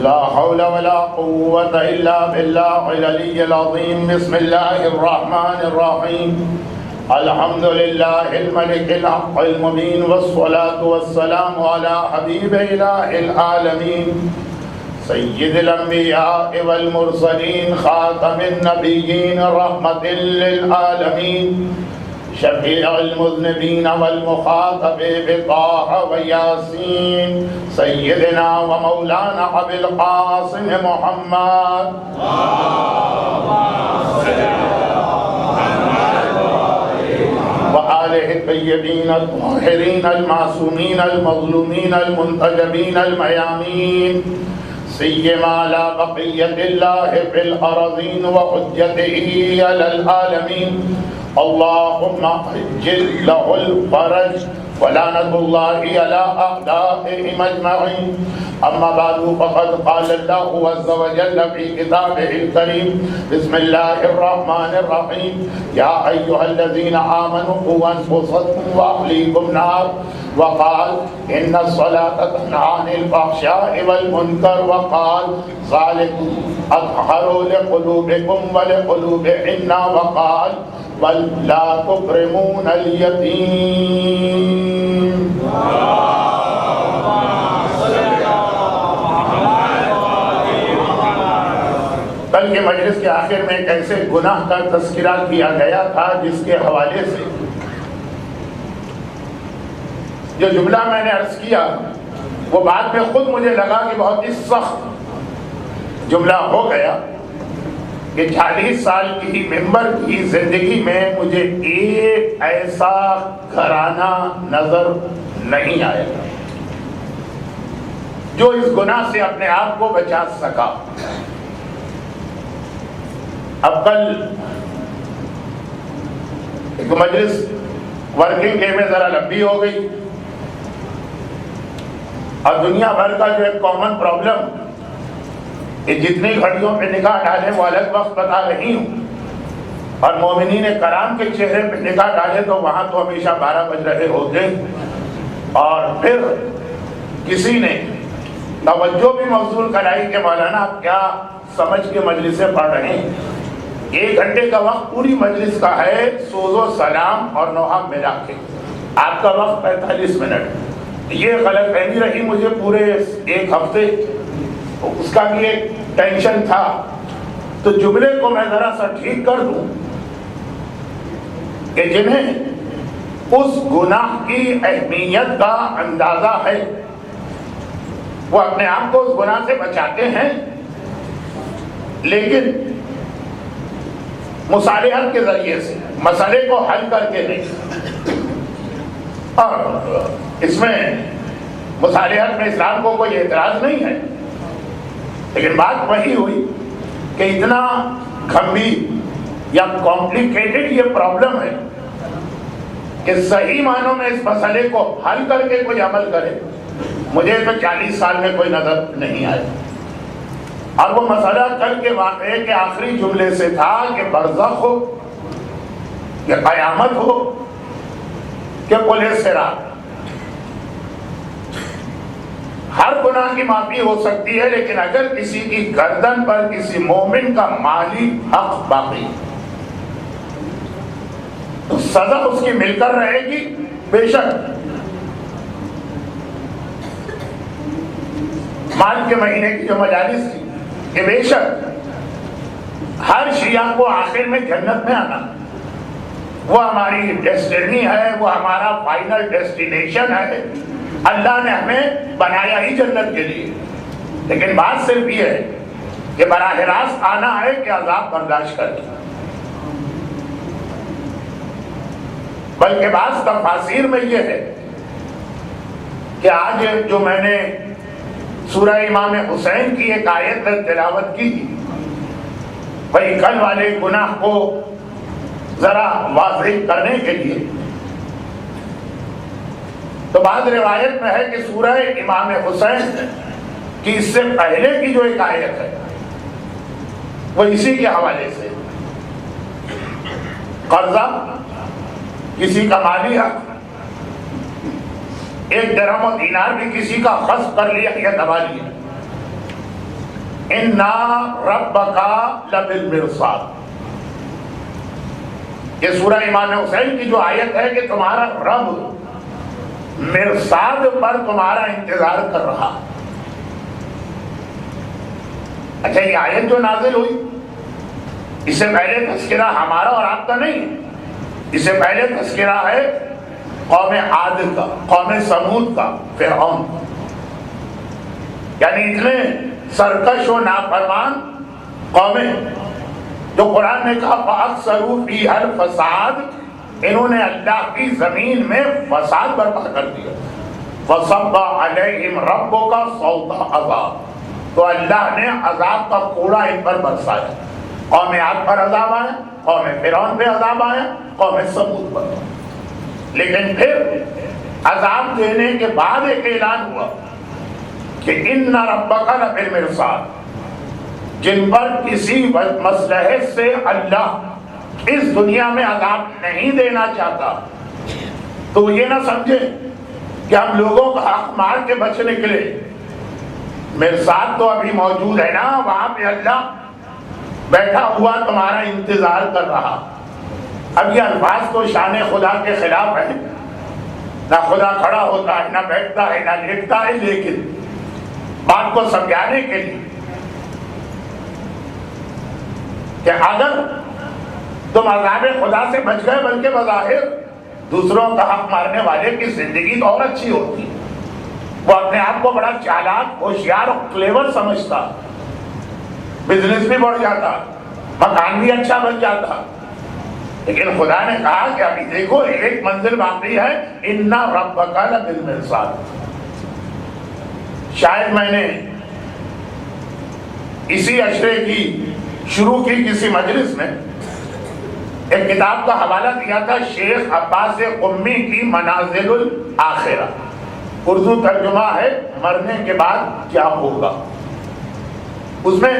لا حول ولا قوة إلا بالله العلي العظيم. بسم الله الرحمن الرحيم. الحمد لله الملك الحق المبين، والصلاة والسلام على حبيب إله العالمين سيد الأنبياء والمرسلين خاتم النبيين رحمة للعالمين شفيع المذنبين والمخاطب بطه وياسين سيدنا ومولانا أبي القاسم محمد وآله الطيبين الطاهرين المعصومين المظلومين المنتجبين الميامين سيما على بقية الله في الأرضين وحجته على العالمين. اللهم عجل له الفرج ولعنة الله على أعدائهم أجمعين. أما بعد فقد قال الله عز وجل في كتابه الكريم: بسم الله الرحمن الرحيم. يا أيها الذين آمنوا قوا أنفسكم وأهليكم نار. وقال: إن الصلاة تنهى عن الفحشاء والمنكر. وقال: ذلكم أطهر لقلوبكم ولقلوبهن. وقال: بل لا تكرمون اليتيم. کل کے مجلس کے آخر میں ایک ایسے گناہ کا تذکرہ کیا گیا تھا جس کے حوالے سے جو جملہ میں نے عرض کیا وہ بعد میں خود مجھے لگا کہ بہت ہی سخت جملہ ہو گیا کہ 40 سال کی ممبر کی زندگی میں مجھے ایک ایسا گھرانہ نظر نہیں آیا جو اس گناہ سے اپنے آپ کو بچا سکا. اب کل ایک مجلس ورکنگ ڈے میں ذرا لمبی ہو گئی اور دنیا بھر کا جو ایک کامن پرابلم کہ جتنی گھڑیوں پہ نگاہ ڈالے وہ الگ وقت بتا رہی ہوں اور مومنین کرام کے چہرے پہ نگاہ ڈالے تو وہاں تو ہمیشہ 12 بج رہے ہوتے. اور پھر کسی نے توجہ بھی مبذول کرائی کہ مولانا آپ کیا سمجھ کے مجلسیں پڑھ رہے ہیں. 1 گھنٹے کا وقت پوری مجلس کا ہے سوز و سلام اور نوحہ ملا کے، آپ کا وقت 45 منٹ. یہ غلط فہمی رہی مجھے پورے 1 ہفتے، اس کا بھی ایک ٹینشن تھا. تو جملے کو میں ذرا سا ٹھیک کر دوں کہ جنہیں اس گناہ کی اہمیت کا اندازہ ہے وہ اپنے آپ کو اس گناہ سے بچاتے ہیں، لیکن مصالحت کے ذریعے سے مسئلے کو حل کر کے نہیں. اور اس میں مصالحت میں اسلام کو کوئی اعتراض نہیں ہے، لیکن بات وہی ہوئی کہ اتنا گھمبیر یا کمپلیکیٹڈ یہ پرابلم ہے کہ صحیح معنوں میں اس مسئلے کو حل کر کے کوئی عمل کرے مجھے تو 40 سال میں کوئی نظر نہیں آیا. اور وہ مسئلہ کل کے واقعے کے آخری جملے سے تھا کہ برزخ ہو کہ قیامت ہو کہ پولیس سے رات، ہر گناہ کی معافی ہو سکتی ہے، لیکن اگر کسی کی گردن پر کسی مومن کا مالی حق باقی تو سزا اس کی مل کر رہے گی. بے شک مال کے مہینے کی جو مجالس تھی کہ بے شک ہر شیعہ کو آخر میں جنت میں آنا، وہ ہماری ڈیسٹینی ہے، وہ ہمارا فائنل ڈیسٹینیشن ہے. اللہ نے ہمیں بنایا ہی جنت کے لیے، لیکن بات صرف یہ ہے کہ براہ راست آنا ہے کہ عذاب برداشت کریں. بلکہ بعض تفاسیر میں یہ ہے کہ آج جو میں نے سورہ امام حسین کی ایک آیت تلاوت کی تھی وہی کل والے گناہ کو ذرا واضح کرنے کے لیے، تو بعض روایت میں ہے کہ سورہ امام حسین کی اس سے پہلے کی جو ایک آیت ہے وہ اسی کے حوالے سے قرضہ، کسی کا مالی حق، 1 درہم و دینار بھی کسی کا غصب کر لیا یا دبا لیا اِنَّا رَبَّكَ لَبِالْمِرْصَادِ، یہ سورہ امام حسین کی جو آیت ہے کہ تمہارا رب مرصاد پر تمہارا انتظار کر رہا۔ اچھا، یہ آیت جو نازل ہوئی اس سے پہلے تذکرہ ہمارا اور آپ کا نہیں، اس سے پہلے تذکرہ ہے قوم عاد کا، قوم سمود کا، فرعون کا، یعنی اتنے سرکش و نافرمان قومیں جو قرآن نے کہا فَأَكْثَرُوا فِيهَا الْفَسَادَ، انہوں نے اللہ کی زمین میں فساد برپا کر دیا۔ فَصَبَّ عَلَيْهِمْ رَبُّكَ صَوْتَ عَذَابٍ، تو اللہ نے عذاب کا کوڑا ان پر برسایا۔ قوم عاد پر عذاب آیا، قوم فرعون پہ عذاب آیا، قوم سمود پر۔ لیکن پھر عذاب دینے کے بعد ایک اعلان ہوا کہ اِنَّ رَبَّكَ لَبِالْمِرْصَادِ، جن پر کسی مصلحت سے اللہ اس دنیا میں عذاب نہیں دینا چاہتا تو یہ نہ سمجھے کہ ہم لوگوں کا حق مار کے بچنے کے لیے مرصاد تو ابھی موجود ہے نا، وہاں پہ اللہ بیٹھا ہوا تمہارا انتظار کر رہا۔ اب یہ الفاظ تو شان خدا کے خلاف ہے، نہ خدا کھڑا ہوتا ہے، نہ بیٹھتا ہے، نہ لیٹتا ہے، لیکن بات کو سمجھانے کے لیے کہ اگر تم عذاب خدا سے بچ گئے بلکہ بظاہر دوسروں کا حق مارنے والے کی زندگی تو اور اچھی ہوتی، وہ اپنے آپ کو بڑا چالاک، ہوشیار اور کلیور سمجھتا، بزنس بھی بڑھ جاتا، مکان بھی اچھا بن جاتا، لیکن خدا نے کہا کہ ابھی دیکھو ایک منزل باقی ہے، اِنَّ رَبَّكَ لَبِالْمِرْصَادِ۔ شاید میں نے اسی عشرے کی شروع کی کسی مجلس میں ایک کتاب کا حوالہ دیا تھا، شیخ عباس قمی کی منازل الآخرہ، اردو ترجمہ ہے مرنے کے بعد کیا ہوگا۔ اس میں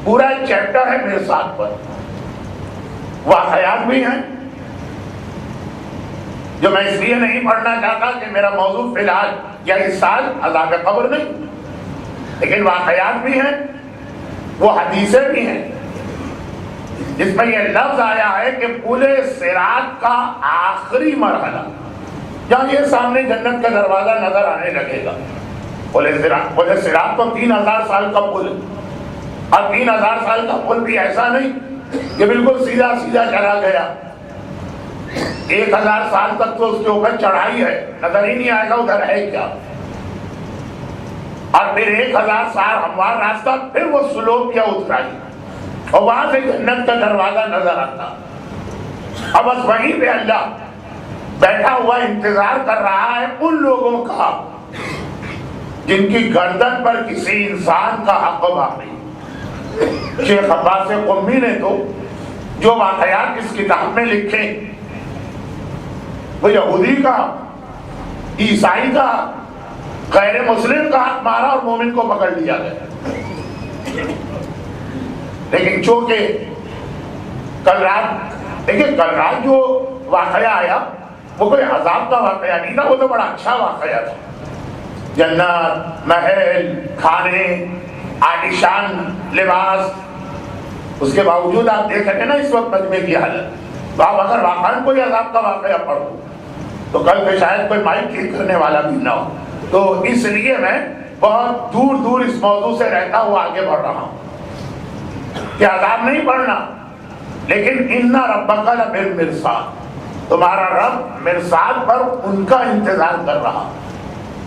پورا ایک چیپٹر ہے مرصاد پر، واقعات بھی ہیں جو میں اس لیے نہیں پڑھنا چاہتا کہ میرا موضوع فی الحال یا اس سال عذاب قبر نہیں، لیکن واقعات بھی ہیں، وہ حدیثیں بھی ہیں جس میں یہ لفظ آیا ہے کہ پل صراط کا آخری مرحلہ، جہاں یہ سامنے جنت کا دروازہ نظر آنے لگے گا، پل صراط تو 3000 سال کا پل ہے، اور 3000 سال کا پل بھی ایسا نہیں کہ بالکل سیدھا سیدھا چلا گیا، 1000 سال تک تو اس کے اوپر چڑھائی ہے، نظر ہی نہیں آئے گا ادھر ہے کیا، اور پھر 1000 سال ہموار راستہ، پھر وہ سلوپ یا اترائی، اور وہاں سے جنت کا دروازہ نظر آتا۔ اب بس وہیں پہ اللہ بیٹھا ہوا انتظار کر رہا ہے ان لوگوں کا جن کی گردن پر کسی انسان کا حق باقی۔ شیخ عباس قمی نے تو جو واقعات اس کتاب میں لکھے، وہ یہودی کا، عیسائی کا، غیر مسلم کا حق مارا اور مومن کو پکڑ لیا گیا۔ لیکن چونکہ کل رات جو واقعہ آیا وہ کوئی عذاب کا واقعہ نہیں تھا، وہ تو بڑا اچھا واقعہ تھا، جنت، محل، کھانے، عالیشان لباس، اس کے باوجود آپ دیکھ رہے ہیں نا اس وقت مجمع کی حالت، تو آپ اگر واقعاً کوئی عذاب کا واقعہ پڑھو تو کل پہ شاید کوئی مائک ٹھیک کرنے والا بھی نہ ہو۔ تو اس لیے میں بہت دور دور اس موضوع سے رہتا ہوا آگے بڑھ رہا ہوں کہ عذاب نہیں پڑھنا، لیکن اِنَّ رَبَّكَ لَبِالْمِرْصَادِ، تمہارا رب مرصاد پر ان کا انتظار کر رہا۔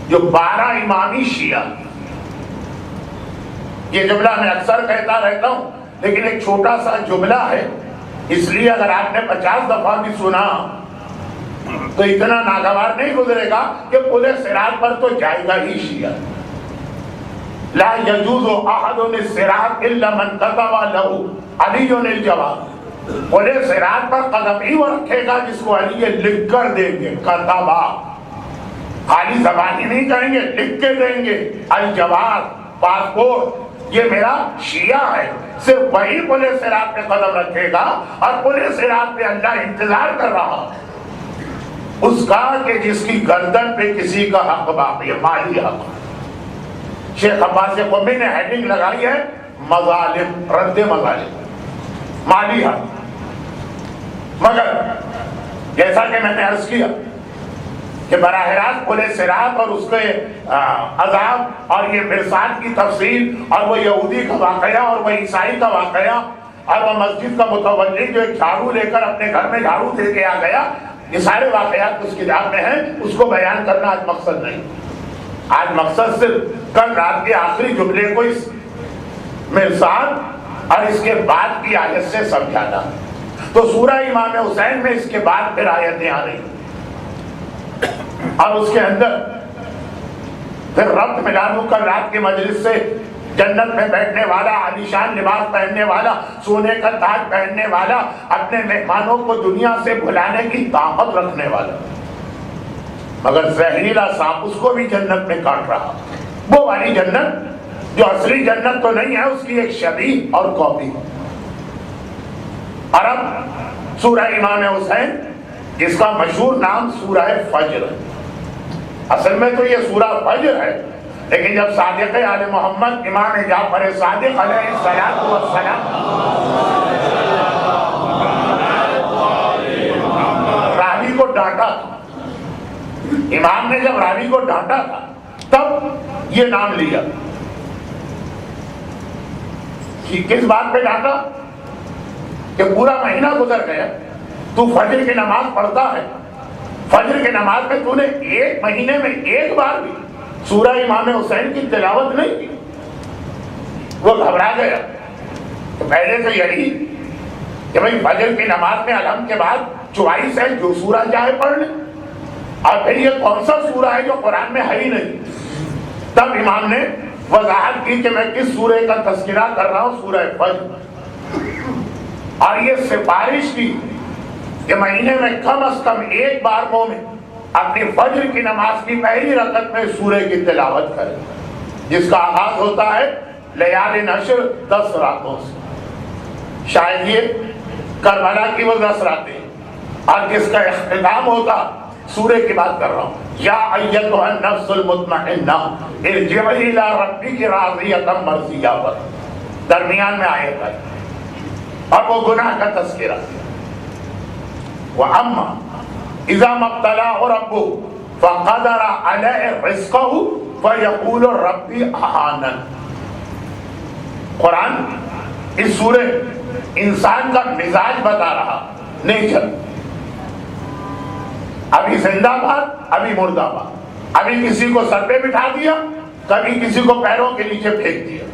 جو 12 امامی شیعہ، یہ جملہ میں اکثر کہتا رہتا ہوں لیکن ایک چھوٹا سا جملہ ہے، اس لیے اگر آپ نے 50 دفعہ بھی سنا تو اتنا ناگوار نہیں گزرے گا کہ پل صراط پر تو جائے گا ہی شیعہ۔ لا يجوز احد الصراط الا من كتب له علی الجواب، پل صراط پر قدم ہی وہ رکھے گا جس کو علی لکھ کر دیں گے، کتبا، خالی زبان ہی نہیں کہیں گے، لکھ کے دیں گے، الجواب، پاسپورٹ، یہ میرا شیعہ ہے، صرف وہی پل صراط پہ قدم رکھے گا، اور پل صراط پہ اللہ انتظار کر رہا اس کا کہ جس کی گردن پہ کسی کا حق باقی ہے، مالی حق۔ شیخ عباس قمی نے ہیڈنگ لگائی ہے مظالم، رد مظالم، مالی حق. مگر جیسا کہ میں نے عرض کیا کہ براہ راست پل صراط اور اس کے عذاب اور یہ مرصاد کی تفصیل اور وہ یہودی کا واقعہ اور وہ عیسائی کا واقعہ اور وہ مسجد کا متولی جو ایک جھاڑو لے کر اپنے گھر میں جھاڑو دے کے آ گیا، یہ سارے واقعات اس کتاب میں ہیں. اس کو بیان کرنا آج مقصد نہیں. آج مقصد صرف کل رات کے آخری جملے کو اس مرصاد اور اس کے بعد کی آیت سے سمجھانا. تو سورہ امام حسین میں اس کے بعد پھر آیتیں آ رہی اور اس کے اندر پھر ربط ملا دوں کل رات کے مجلس سے. جنت میں بیٹھنے والا، عالیشان لباس پہننے والا، سونے کا تاج پہننے والا، اپنے مہمانوں کو دنیا سے بھلانے کی طاقت رکھنے والا، مگر زہریلا سانپ اس کو بھی جنت میں کاٹ رہا. وہ والی جنت جو اصلی جنت تو نہیں ہے، اس کی ایک شبیہ اور کاپی. اور اب سورہ امام حسین جس کا مشہور نام سورہ فجر، اصل میں تو یہ سورہ فجر ہے، لیکن جب صادق آل محمد امام جعفر صادق علیہ السلام راوی کو ڈانٹا تھا، امام نے جب راوی کو ڈانٹا تھا تب یہ نام لیا. کس بات پہ ڈانٹا؟ کہ پورا مہینہ گزر گیا، تو فجر کی نماز پڑھتا ہے، فجر کی نماز میں تو نے ایک مہینے میں ایک بار بھی سورہ امام حسین کی تلاوت نہیں کی. وہ گھبرا گیا. تو پہلے تو یہی کہ بھائی فجر کی نماز میں الحمد کے بعد 44 ہے، جو سورہ چاہے پڑھ لیں. اور پھر یہ کون سا سورہ ہے جو قرآن میں ہے ہی نہیں؟ تب امام نے وضاحت کی کہ میں کس سورہ کا تذکرہ کر رہا ہوں، سورہ فجر. اور یہ سفارش کی کہ مہینے میں کم از کم ایک بار مومن اپنی فجر کی نماز کی پہلی رکعت میں سورہ کی تلاوت کرے، جس کا آغاز ہوتا ہے لیال نشر 10 راتوں سے. شاید یہ کربلا کی وہ 10 راتیں، اور جس کا اختتام ہوتا سورہ کی بات کر رہا ہوں، یا ایتھا النفس المطمئنہ ارجعی الی ربک راضیۃ مرضیہ پر درمیان میں آیت ہے. اور وہ گناہ کا تذکرہ. وَأَمَّا اِذَا مَبْتَلَاهُ رَبُّهُ فَقَدَرَ عَلَيْهِ رِزْقَهُ فَيَقُولُ رَبِّ أَهَانَنِ. قرآن اس سورہ انسان کا مزاج بتا رہا، نیچر. ابھی زندہ باد، ابھی مردہ باد. ابھی کسی کو سر پہ بٹھا دیا، کبھی کسی کو پیروں کے نیچے پھینک دیا.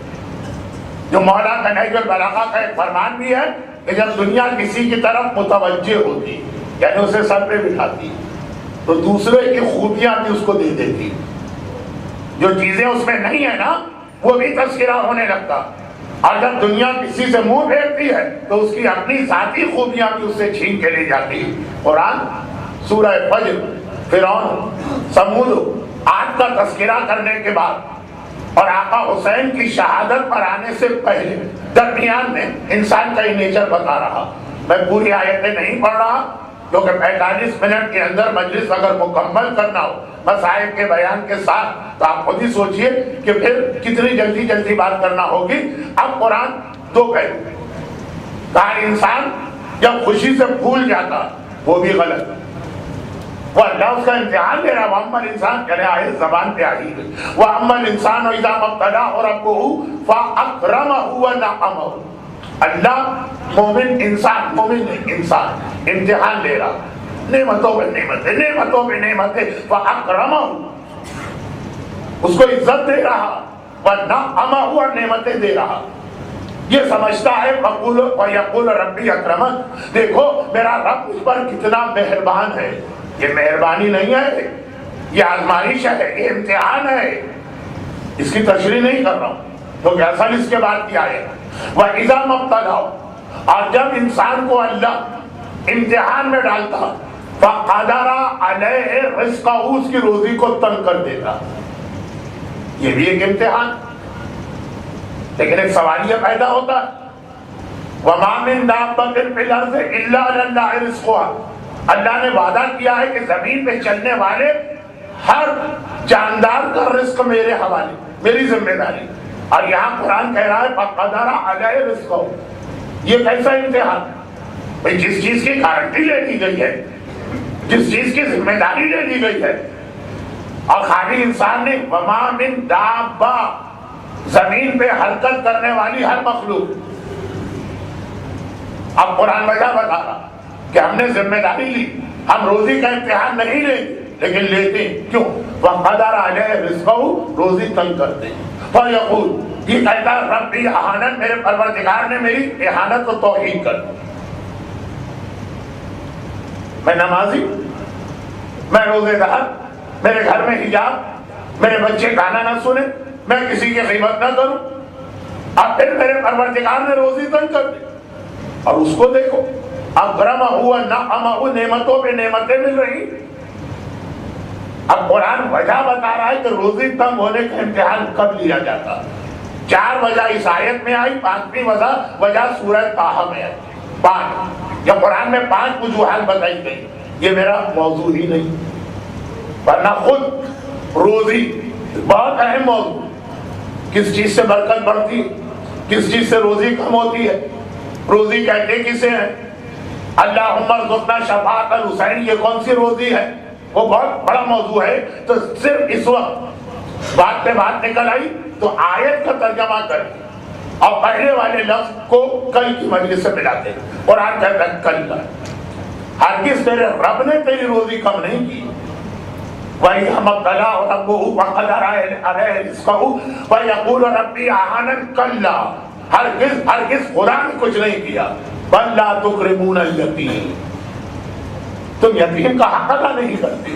جو مولا کا نہج البلاغہ کا ایک فرمان بھی ہے کہ جب دنیا کسی کی طرف متوجہ ہوتی، یعنی اسے سر پہ بٹھاتی، تو دوسرے کی خوبیاں بھی اس کو دے دیتی. جو چیزیں اس میں نہیں ہے نا، وہ بھی تذکرہ ہونے لگتا. اور جب دنیا کسی سے منہ پھیرتی ہے تو اس کی اپنی ذاتی خوبیاں بھی اس سے چھین کے لے جاتی. قرآن سورہ فجر فرعون، سمود، عاد کا تذکرہ کرنے کے بعد اور آقا حسین کی شہادت پر آنے سے پہلے درمیان میں انسان کا ہی نیچر بتا رہا. میں پوری آیتیں نہیں پڑھ رہا کیونکہ 45 منٹ کے اندر مجلس اگر مکمل کرنا ہو مسائل کے بیان کے ساتھ تو آپ خود ہی سوچئے کہ پھر کتنی جلدی جلدی بات کرنا ہوگی. اب قرآن دو پہلو. کہا انسان جب خوشی سے پھول جاتا وہ بھی غلط، وہ اللہ اس کا امتحان دے رہا. وَأَمَّا الْإِنسَانُ چلے آئے زبان پہ آئی. وَأَمَّا الْإِنسَانُ إِذَا مَا ابْتَلَاهُ رَبُّهُ فَأَكْرَمَهُ وَنَعَمَهُ. اللہ مومن انسان، مومن انسان امتحان لے رہا، نعمتوں پہ نعمتیں، نعمتوں پہ نعمتیں. فَأَكْرَمَهُ اس کو عزت دے رہا، وَنَعَمَهُ اور نعمتیں دے رہا. یہ سمجھتا ہے وَيَقُولُ رَبِّي أَكْرَمَنِ، دیکھو میرا رب اس پر کتنا مہربان ہے. یہ مہربانی نہیں ہے، یہ آزمائش ہے، یہ امتحان ہے. اس کی تشریح نہیں کر رہا ہوں تو اصل اس کے بعد کیا ہے. وَإِذَا مَا ابْتَلَاهُ اور جب انسان کو اللہ امتحان میں ڈالتا فَقَدَرَ عَلَيْهِ رِزْقَهُ اس کی روزی کو تنگ کر دیتا. یہ بھی ایک امتحان. لیکن ایک سوال یہ پیدا ہوتا وَمَا مِن دَابَّةٍ فِي الْأَرْضِ إِلَّا عَلَى اللَّهِ رِزْقُهَا. اللہ نے وعدہ کیا ہے کہ زمین پہ چلنے والے ہر جاندار کا رزق میرے حوالے. میری ذمہ داری. اور یہاں قرآن کہہ رہا ہے فَقَدَرَ عَلَيْهِ رِزْقَهُ. یہ کیسا امتحان ہے بھائی؟ جس چیز کی گارنٹی لے لی گئی ہے، جس چیز کی ذمہ داری لے لی گئی ہے، اور خالی انسان نے وَمَا مِن دَابَّةٍ، زمین پہ حرکت کرنے والی ہر مخلوق. اب قرآن وجہ بتا رہا کہ ہم نے ذمہ داری لی، ہم روزی کا امتحان نہیں لیں لیکن لیتے ہیں. کیوں؟ وَقَدَرَ عَلَيْهِ رِزْقَهُ، روزی تنگ کرتے ہیں. فَيَقُولُ، یہ کہتا ہے ربی اہانت، میرے پروردگار نے میری اہانت کو توہین کر دی. میں نمازی، میں روزے دار، میرے گھر میں حجاب، میرے بچے گانا نہ سنیں، میں کسی کی غیبت نہ کروں، اب پھر میرے پروردگار نے روزی تنگ کر دی. اور اس کو دیکھو اکرمہ ہوا نعمہ، نعمتوں پہ نعمتیں مل رہی. اب قرآن وجہ بتا رہا ہے کہ روزی تنگ ہونے کا امتحان کب لیا جاتا. 4 وجہ اس آیت میں آئی، 5ویں وجہ سورہ طٰہٰ میں آئی. 5 یا قرآن میں 5 وجوہات بتائی گئی. یہ میرا موضوع ہی نہیں، ورنہ خود روزی بہت اہم موضوع. کس چیز سے برکت بڑھتی ہے، کس چیز سے روزی کم ہوتی ہے، روزی کہتے کسے ہیں. اللہم ارزقنا شفاعۃ الحسین، یہ کون سی روزی ہے؟ وہ بہت بڑا موضوع ہے. تو صرف اس وقت بات پہ بات نکل آئی تو آیت کا ترجمہ کر اور پہلے والے لفظ کو کل کی مجلس سے ملاتے. قرآن کہتا ہے کل، ہرگز تیرے رب نے تیری روزی کم نہیں کی. وَإِذَا ابْتَلَاهُ رَبُّهُ فَقَدَرَ عَلَيْهِ رِزْقَهُ وَيَقُولُ رَبِّي أَهَانَنِ، کلا، ہرگز خدا نے کچھ نہیں کیا. بَلْ لَا تُكْرِمُونَ الْيَتِيمَ، تم یتیم کا حق ادا نہیں کرتے.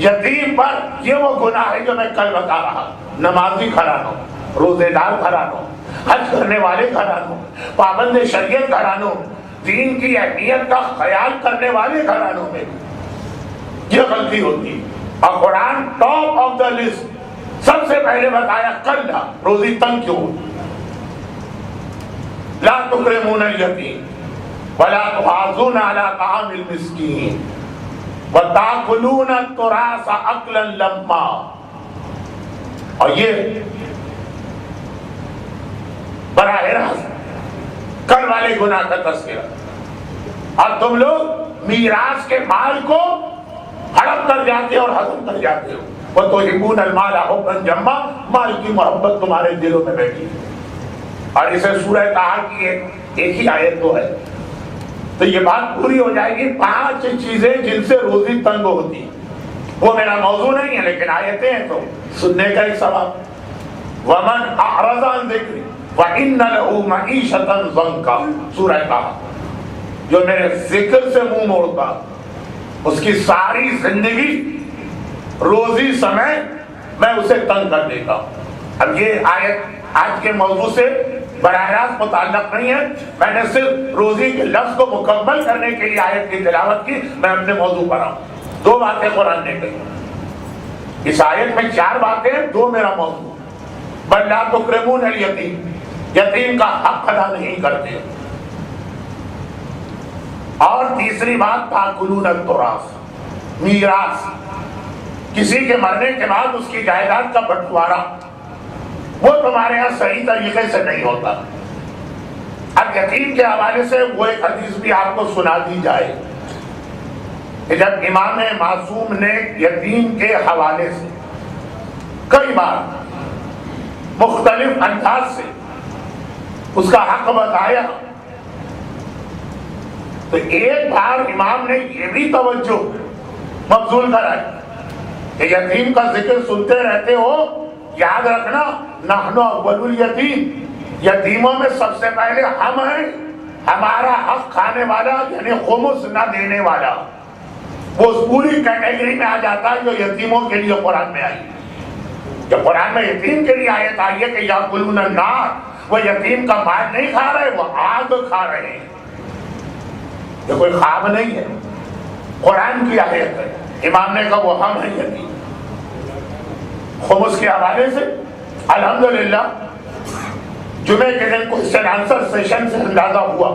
یتیم پر یہ وہ گناہ ہے جو میں کل بتا رہا. نمازی گھرانوں، روزے دار گھرانوں، حج کرنے والے گھرانوں، پابند شریعت گھرانوں، دین کی اہمیت کا خیال کرنے والے گھرانوں میں یہ غلطی ہوتی. اور قرآن ٹاپ آف دا لسٹ سب سے پہلے بتایا کل، روزی تنگ کیوں. لا تکرمون الیتیم ولا تحاضون علی طعام المسکین وتاکلون التراث اکلا لما. اور یہ براہ راست کل والے گناہ کا تذکرہ. اور تم لوگ میراث کے مال کو ہڑپ کر جاتے ہو اور ہضم کر جاتے ہو. وَتُحِبُّونَ الْمَالَ حُبًّا جَمًّا، مال کی محبت تمہارے دلوں میں بیٹھی ہے. اور اسے سورہ طٰہٰ کی ایک ہی آیت تو ہے. تو یہ بات پوری ہو جائے گی. 5 چیزیں جن سے روزی تنگ ہوتی. وہ میرا موضوع نہیں ہے لیکن آیتیں ہیں تو سننے کا ایک ثواب. وَمَنْ أَعْرَضَ عَنْ ذِكْرِي فَإِنَّ لَهُ مَعِيشَةً ضَنْكًا، سورہ طٰہٰ. جو میرے ذکر سے منہ موڑتا اس کی ساری زندگی روزی سمیت میں اسے تنگ کر دیتا ہوں. اب یہ آیت آج کے موضوع سے براہ راست متعلق نہیں ہے. میں نے صرف روزی کے لفظ کو مکمل کرنے کے لیے آیت کی تلاوت کی. میں اپنے موضوع پر آؤں. 2 باتیں قرآن نے کہی. اس آیت میں 4 باتیں، 2 میرا موضوع. بل لا تکرمون الیتیم، یتیم کا حق ادا نہیں کرتے. اور تیسری بات تاکلون التراث، میراث، کسی کے مرنے کے بعد اس کی جائیداد کا بٹوارا، وہ تمہارے یہاں صحیح طریقے سے نہیں ہوتا. اب یتیم کے حوالے سے وہ ایک حدیث بھی آپ کو سنا دی جائے کہ جب امام معصوم نے یتیم کے حوالے سے کئی بار مختلف انداز سے اس کا حق بتایا تو ایک بار امام نے یہ بھی توجہ مبذول کرائی کہ یتیم کا ذکر سنتے رہتے ہو، یاد رکھنا نحن اول الیتیم، یتیموں میں سب سے پہلے ہم ہیں. ہمارا حق کھانے والا یعنی خمس نہ دینے والا وہ اس پوری کیٹیگری میں آ جاتا ہے جو یتیموں کے لیے قرآن میں آئی. جب قرآن میں یتیم کے لیے آیت آئی ہے کہ یاکلون النار، وہ یتیم کا مال نہیں کھا رہے، وہ آگ کھا رہے ہیں. یہ کوئی خواب نہیں ہے، قرآن کی آیت ہے. امام نے کہا وہ ہم ہیں یتیم. خمس کے حوالے سے الحمدللہ جمعے کے دن کوشچن آنسر سیشن سے اندازہ ہوا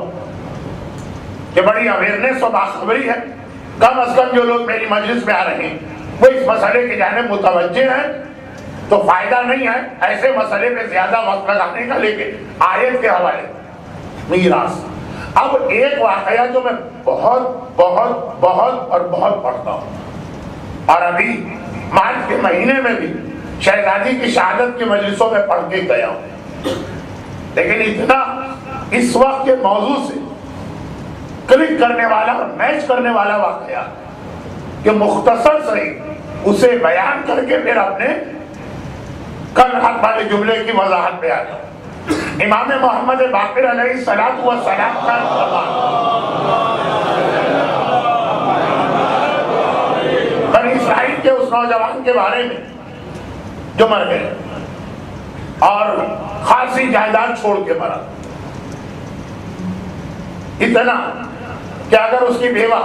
کہ بڑی اویئرنیس و باخبری ہے. کم از کم جو لوگ میری مجلس میں آ رہے ہیں وہ اس مسئلے کی جانب متوجہ ہیں تو فائدہ نہیں ہے ایسے مسئلے پہ زیادہ وقت لگانے کا، لیکن آیت کے حوالے میراث۔ اب ایک واقعہ جو میں بہت بہت بہت اور بہت پڑھتا ہوں، اور ابھی مارچ کے مہینے میں بھی شہزادی کی شہادت کی مجلسوں میں پڑھ کے گیا ہوں، لیکن اتنا اس وقت کے موضوع سے کلک کرنے والا اور میچ کرنے والا واقعہ کہ مختصر سے اسے بیان کر کے پھر اپنے کل رات والے جملے کی وضاحت پہ آ جاؤ۔ امام محمد باقر علیہ السلام کا بنی اسرائیل کے اس نوجوان کے بارے میں جو مر گئے اور خاصی جائیداد چھوڑ کے مرا، اتنا کہ اگر اس کی بیوہ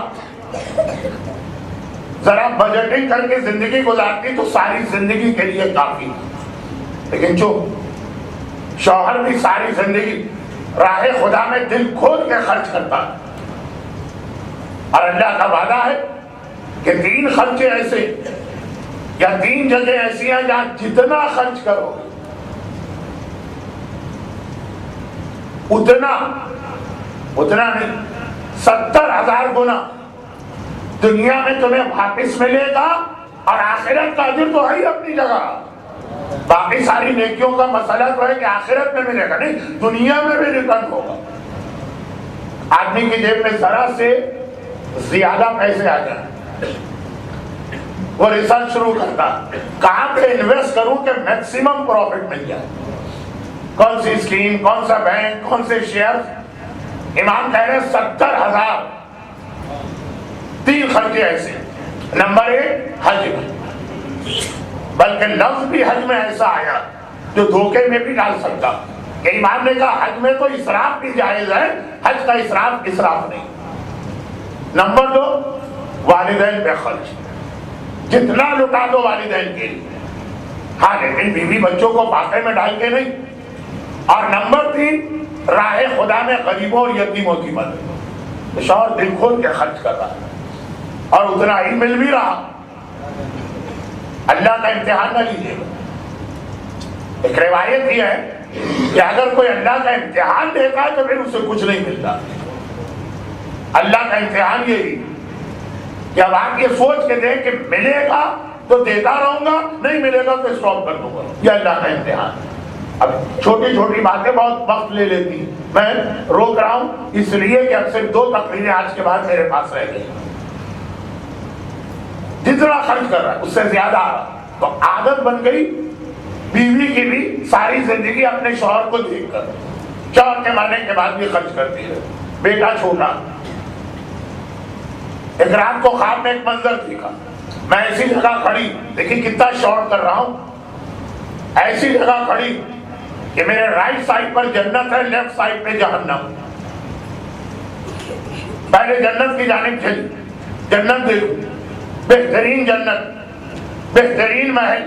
ذرا بجٹنگ کر کے زندگی گزارتی تو ساری زندگی کے لیے کافی، لیکن جو شوہر بھی ساری زندگی راہ خدا میں دل کھول کے خرچ کرتا ہے، اور اللہ کا وعدہ ہے کہ 3 خرچے ایسے یا 3 جگہ ایسی ہیں جہاں جتنا خرچ کرو اتنا نہیں 70,000 گنا دنیا میں تمہیں واپس ملے گا، اور آخرت کا اجر تو ہے ہی اپنی جگہ۔ باقی ساری نیکیوں کا مسئلہ تو ہے کہ آخرت میں ملے گا، نہیں دنیا میں بھی ریٹرن ہوگا۔ آدمی کی جیب میں ذرا سے زیادہ پیسے آ جائیں، وہ ریسرچ شروع کرتا کہاں پہ انویسٹ کروں کہ میکسیمم پروفٹ مل جائے، کون سی اسکیم، کون سا بینک، کون سے شیئر۔ امام کہہ رہے 70,000 3 خرچے ایسے۔ نمبر 1 حج میں، بلکہ لفظ بھی حج میں ایسا آیا جو دھوکے میں بھی ڈال سکتا کہ امام نے کہا حج میں تو اسراف بھی جائز ہے، حج کا اسراف نہیں۔ نمبر 2 والدین پہ خرچ، جتنا لٹا دو والدین کے لیے، ہاں لیکن بیوی بچوں کو فاقے میں ڈال کے نہیں۔ اور نمبر 3 راہ خدا میں غریبوں اور یتیموں کی مدد، شوہر دل کھول کے خرچ کر رہا ہے اور اتنا ہی مل بھی رہا۔ اللہ کا امتحان نہ لیجیے گا۔ ایک روایت یہ ہے کہ اگر کوئی اللہ کا امتحان دیتا ہے تو پھر اسے کچھ نہیں ملتا۔ اللہ کا امتحان یہی کہ اب آپ یہ سوچ کے دیں کہ ملے گا تو دیتا رہوں گا، نہیں ملے گا تو اسٹاپ کر دوں گا، یہ اللہ کا امتحان۔ اب چھوٹی چھوٹی باتیں بہت وقت لے لیتی، میں روک رہا ہوں اس لیے کہ اب صرف 2 تقریریں آج کے بعد میرے پاس رہ گئی۔ جتنا خرچ کر رہا ہے اس سے زیادہ آ رہا، تو عادت بن گئی بیوی کی بھی ساری زندگی اپنے شوہر کو دیکھ کر، شوہر کے مرنے کے بعد بھی خرچ کرتی ہے۔ بیٹا چھوٹا، ایک رات کو خواب میں ایک منظر دیکھا، میں ایسی جگہ کھڑی، دیکھیں کتنا شارٹ کر رہا ہوں، ایسی جگہ کھڑی کہ میرے رائٹ سائڈ پر جنت ہے، لیفٹ سائڈ پہ جہنم۔ پہلے جنت کی جانب چلی، جنت دیکھو، بہترین جنت، بہترین محل،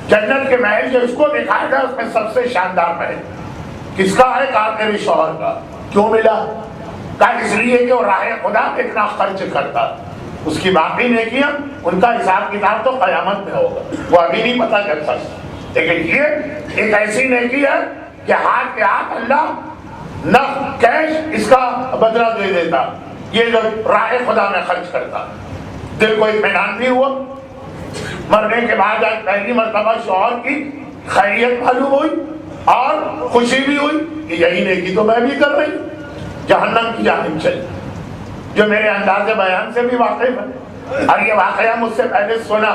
جنت کے محل جو اس کو دکھایا گیا اس میں سب سے شاندار محل کس کا ہے؟ کہا تیرے شوہر کا۔ کیوں ملا؟ کہا اس لیے کہ وہ راہ خدا پہ اتنا خرچ کرتا، اس کی باقی نیکیاں ان کا حساب کتاب تو قیامت میں ہوگا، وہ ابھی نہیں پتا چل سکتا، لیکن یہ ایک ایسی نیکی ہے کہ ہاتھ کے ہاتھ اللہ نہ کیش اس کا بدلہ دے دیتا، یہ جو راہ خدا میں خرچ کرتا۔ دل کو اطمینان بھی ہوا، مرنے کے بعد آج پہلی مرتبہ شوہر کی خیریت معلوم ہوئی اور خوشی بھی ہوئی کہ یہی نیکی تو میں بھی کر رہی ہوں۔ جہنم کی جانب چلی، جو میرے انداز بیان سے بھی واقف ہے، اور یہ واقعہ مجھ سے پہلے سنا،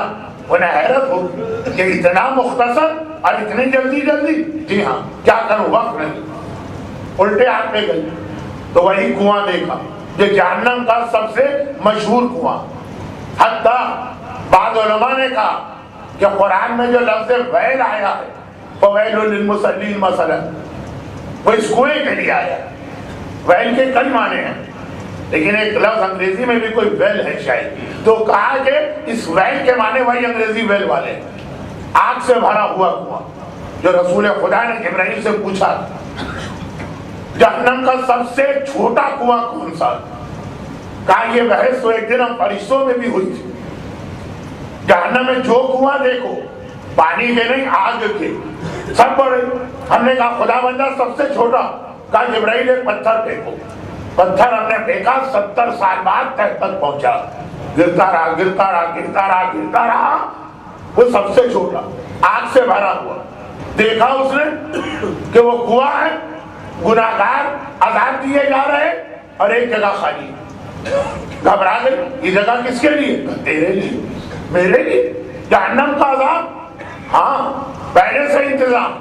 انہیں حیرت ہو کہ اتنا مختصر اور اتنی جلدی جلدی۔ جی ہاں، کیا کروں، وقت نہیں، الٹے ہاتھ پہ گئی تو وہی کنواں دیکھا جو جہنم کا سب سے مشہور کنواں۔ حتیٰ بعض علماء نے کہا کہ قرآن میں جو لفظ ویل آیا ہے، فویل للمصلین مثلا، وہ اس کنویں کے لیے آیا ہے۔ ویل کے کئی معنی ہیں، لیکن ایک لفظ انگریزی میں بھی کوئی ویل ہے شاید، تو کہا کہ اس ویل کے معنی وہی انگریزی ویل والے، آگ سے بھرا ہوا کنواں، جو رسول خدا نے ابراہیم سے پوچھا جہنم کا سب سے چھوٹا کنواں کون سا؟ کہا یہ بحث تو ایک دن ہم فرشتوں میں بھی ہوئی تھی، جہنم میں جو کنواں دیکھو پانی کے نہیں آگ کے، سب بڑے۔ ہم نے کہا خدا بندہ سب سے چھوٹا، کہا جبرائیل ایک پتھر پھینکو۔ پتھر ہم نے پھینکا، 70 سال بعد تہ تک پہنچا، گرتا رہا گرتا رہا گرتا رہا گرتا رہا، وہ سب سے چھوٹا آگ سے بھرا ہوا۔ دیکھا اس نے کہ وہ کنواں ہے، گناہگار عذاب دیے جا رہے اور ایک جگہ خالی۔ گھبرا گئی، یہ جگہ کس کے لیے؟ تیرے لیے، میرے لیے، جہنم کا عذاب۔ ہاں پہلے سے انتظام،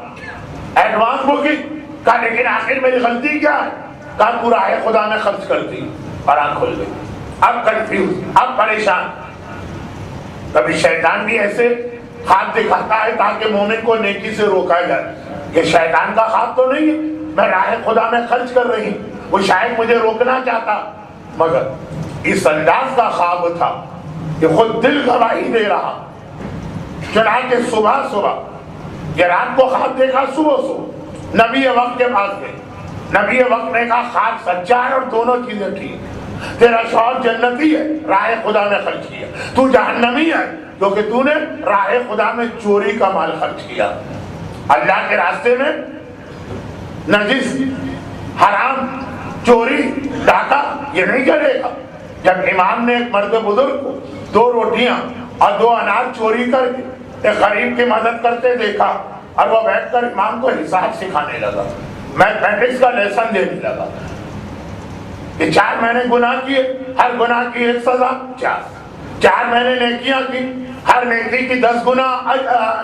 ایڈوانس بکنگ۔ کہا لیکن آخر میری غلطی کیا ہے؟ کہا پورا ہے خدا میں خرچ کر دی، اور آنکھ کھل گئی۔ اب کنفیوز، اب پریشان۔ کبھی شیطان بھی ایسے خواب دکھاتا ہے تاکہ مومن کو نیکی سے روکا جائے۔ یہ شیطان کا خواب تو نہیں ہے، میں راہ خدا میں خرچ کر رہی، وہ شاید مجھے روکنا چاہتا، مگر اس انداز کا خواب تھا کہ خود دل گواہی دے رہا۔ چنانچہ صبح صبح، یہ رات کو خواب دیکھا، صبح صبح نبی وقت کے پاس گئے۔ نبی وقت نے کہا خواب سچا ہے اور دونوں چیزیں ٹھیک، تیرا شوہر جنتی ہے، راہ خدا میں خرچ کیا، تو جہنمی ہے کیونکہ تو نے راہ خدا میں چوری کا مال خرچ کیا۔ اللہ کے راستے میں نجس، حرام، چوری، ڈاکہ یہ نہیں چلے گا۔ جب امام نے ایک مرد بزرگ کو 2 روٹیاں اور 2 انار چوری کر کے ایک غریب کی مدد کرتے دیکھا، اور وہ بیٹھ کر امام کو حساب سکھانے لگا، میتھمیٹکس کا لیسن دینے لگا کہ 4 میں نے گناہ کیے، ہر گناہ کی 1 سزا 4 میں نے نیکیاں کی، ہر نیکی کی 10 گنا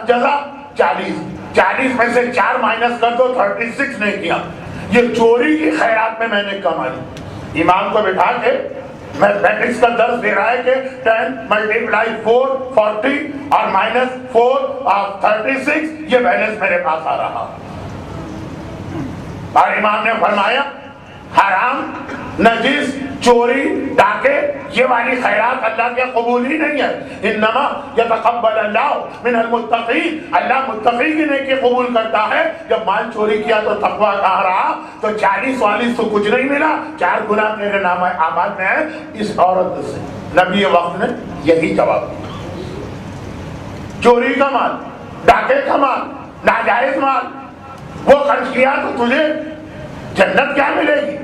جزا 40 میں سے 4 مائنس کر دو 36 نیکیاں، یہ چوری کی خیرات میں نے کمائی۔ امام کو بٹھا کے میتھمیٹکس کا درس دے رہا ہے کہ 10 ملٹیپلائی 4 40 اور مائنس 4 36، یہ بیلنس میرے پاس آ رہا۔ اور امام نے فرمایا حرام، نجس، چوری، ڈاکے، یہ والی خیرات اللہ کے قبول ہی نہیں ہے۔ انما یتقبل اللہ من المتقین، اللہ متقی کی نیکی قبول کرتا ہے۔ جب مال چوری کیا تو تقویٰ کہاں رہا؟ تو 40 تو کچھ نہیں ملا، 4 گناہ میرے نام آباد میں ہے اس عورت سے۔ نبی وقت نے یہی جواب دیا۔ چوری کا مال، ڈاکے کا مال، ناجائز مال وہ خرچ کیا تو تجھے جنت کیا ملے گی؟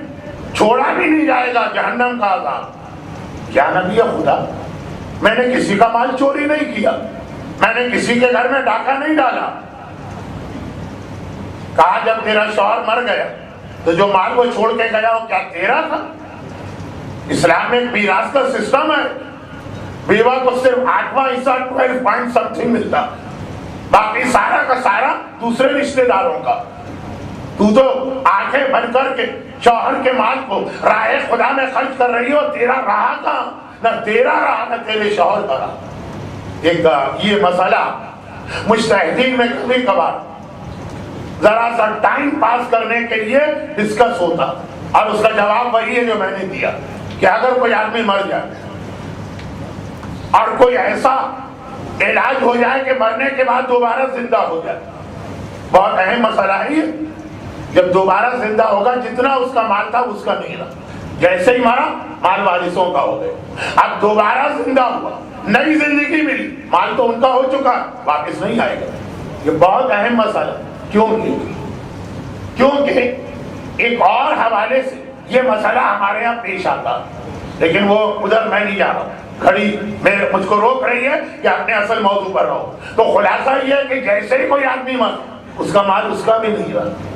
چھوڑا بھی نہیں جائے گا، جہنم کا عذاب۔ کیا نبی خدا، میں نے کسی کا مال چوری نہیں کیا، میں نے کسی کے گھر میں ڈاکہ نہیں ڈالا۔ کہا جب تیرا شوہر مر گیا تو جو مال وہ چھوڑ کے گیا وہ کیا تیرا تھا؟ اسلام میں ایک میراث کا سسٹم ہے، بیوہ کو صرف 8واں حصہ 12 پوائنٹ سم تھنگ ملتا، باقی سارا کا سارا دوسرے رشتہ داروں کا۔ تو آنکھیں بند کر کے شوہر کے مال کو راہ خدا میں خرچ کر رہی ہو، تیرا رہا کہاں؟ نہ تیرا رہا نہ تیرے شوہر کا رہا۔ ایک یہ مسئلہ مجتہدین میں کبھی کبھار ذرا سا ٹائم پاس کرنے کے لیے ڈسکس ہوتا، اور اس کا جواب وہی ہے جو میں نے دیا کہ اگر کوئی آدمی مر جائے اور کوئی ایسا علاج ہو جائے کہ مرنے کے بعد دوبارہ زندہ ہو جائے، بہت اہم مسئلہ ہے یہ۔ جب دوبارہ زندہ ہوگا جتنا اس کا مال تھا اس کا نہیں رہا، جیسے ہی مرا مال وارثوں کا ہو گئے، اب دوبارہ زندہ ہوا، نئی زندگی ملی، مال تو ان کا ہو چکا، واپس نہیں آئے گا۔ یہ بہت اہم مسئلہ، کیونکہ ایک اور حوالے سے یہ مسئلہ ہمارے یہاں پیش آتا، لیکن وہ ادھر میں نہیں جا رہا، کھڑی مجھ کو روک رہی ہے کہ اپنے اصل موضوع پر رہو۔ تو خلاصہ یہ ہے کہ جیسے ہی کوئی آدمی مر، اس کا مال اس کا بھی نہیں رہا۔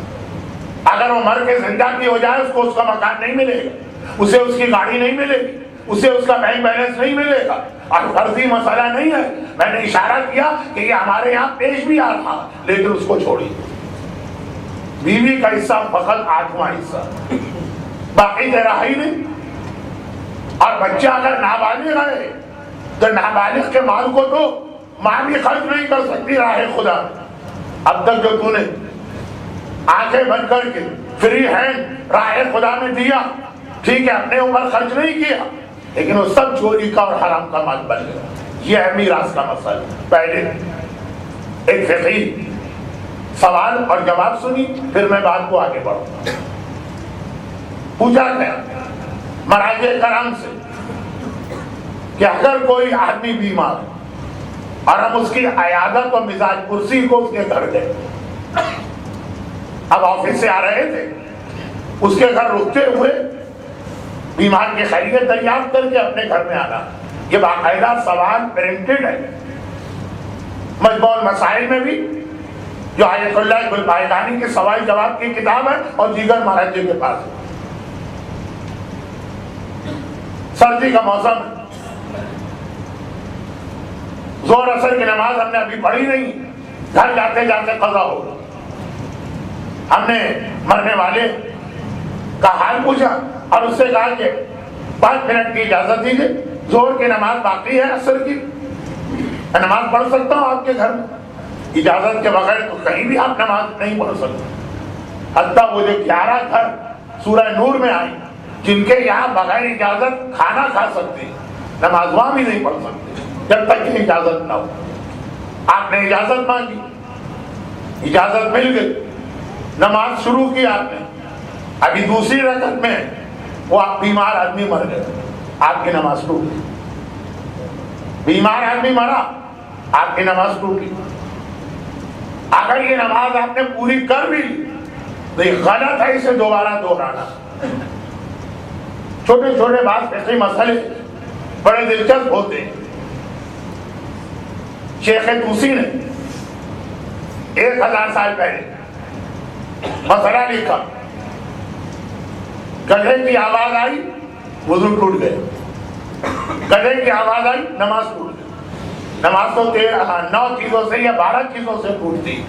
اگر وہ مر کے زندہ بھی ہو جائے اس کو اس کا مکان نہیں ملے گا، اسے اس کی گاڑی نہیں ملے گی، اسے اس کا بینک بیلنس نہیں ملے گا۔ اور فرضی مسئلہ نہیں ہے، میں نے اشارہ کیا کہ یہ ہمارے یہاں پیش بھی آ رہا، لیکن اس کو چھوڑی۔ بیوی کا حصہ فقط 8واں حصہ، باقی تیرا ہی نہیں۔ اور بچہ اگر نابالغ ہے تو نابالغ کے مال کو تو ماں بھی خرچ نہیں کر سکتی راہ خدا۔ اب تک جو تو نے آنکھیں بند کر کے فری ہینڈ راہ خدا میں دیا، ٹھیک ہے، اپنے اوپر خرچ نہیں کیا، لیکن وہ سب چوری کا اور حرام کا مال بن گیا۔ یہ ہے میراث کا مسئلہ۔ پہلے ایک فقہی سوال اور جواب سنی، پھر میں بات کو آگے بڑھوں۔ پوچھا گیا مراجع کرام سے کہ اگر کوئی آدمی بیمار اور ہم اس کی عیادت و مزاج پرسی کو اس کے گھر گئے. اب آفس سے آ رہے تھے, اس کے گھر رکتے ہوئے بیمار کی خیریت دریافت کر کے اپنے گھر میں آنا. یہ باقاعدہ سوال پرنٹڈ ہے مجموع المسائل میں بھی, جو آیت اللہ گلبائگانی کے سوال جواب کی کتاب ہے, اور دیگر مہاراجے کے پاس. سردی کا موسم, زور اثر کی نماز ہم نے ابھی پڑھی نہیں, گھر جاتے جاتے قضا ہو گئی. ہم نے مرنے والے کا حال پوچھا اور اس سے کہا کہ 5 منٹ کی اجازت دیجیے, زور کی نماز باقی ہے عصر کی, میں نماز پڑھ سکتا ہوں آپ کے گھر میں؟ اجازت کے بغیر تو کہیں بھی آپ نماز نہیں پڑھ سکتے. حتیٰ وہ جو 11 گھر سورہ نور میں آئی جن کے یہاں بغیر اجازت کھانا کھا سکتے, نماز وہاں بھی نہیں پڑھ سکتے جب تک کہ اجازت نہ ہو. آپ نے اجازت مانگی, اجازت مل گئی, نماز شروع کی آپ نے. ابھی دوسری رکعت میں وہ بیمار آدمی مر گئے, آپ کی نماز ٹوٹ گئی. بیمار آدمی مرا, آپ کی نماز ٹوٹ گئی. اگر یہ نماز آپ نے پوری کر بھی لی تو یہ غلط ہے اسے دوبارہ دہرانا. چھوٹے چھوٹے بات فقہی مسئلے بڑے دلچسپ ہوتے ہیں. شیخ توسی نے 1000 سال پہلے مسئلہ لکھا, گدھے کی آواز آئی وضو ٹوٹ گئے, گدھے کی آواز آئی نماز ٹوٹ گئی. نماز تو 9 چیزوں سے یا 12 چیزوں سے ٹوٹتی,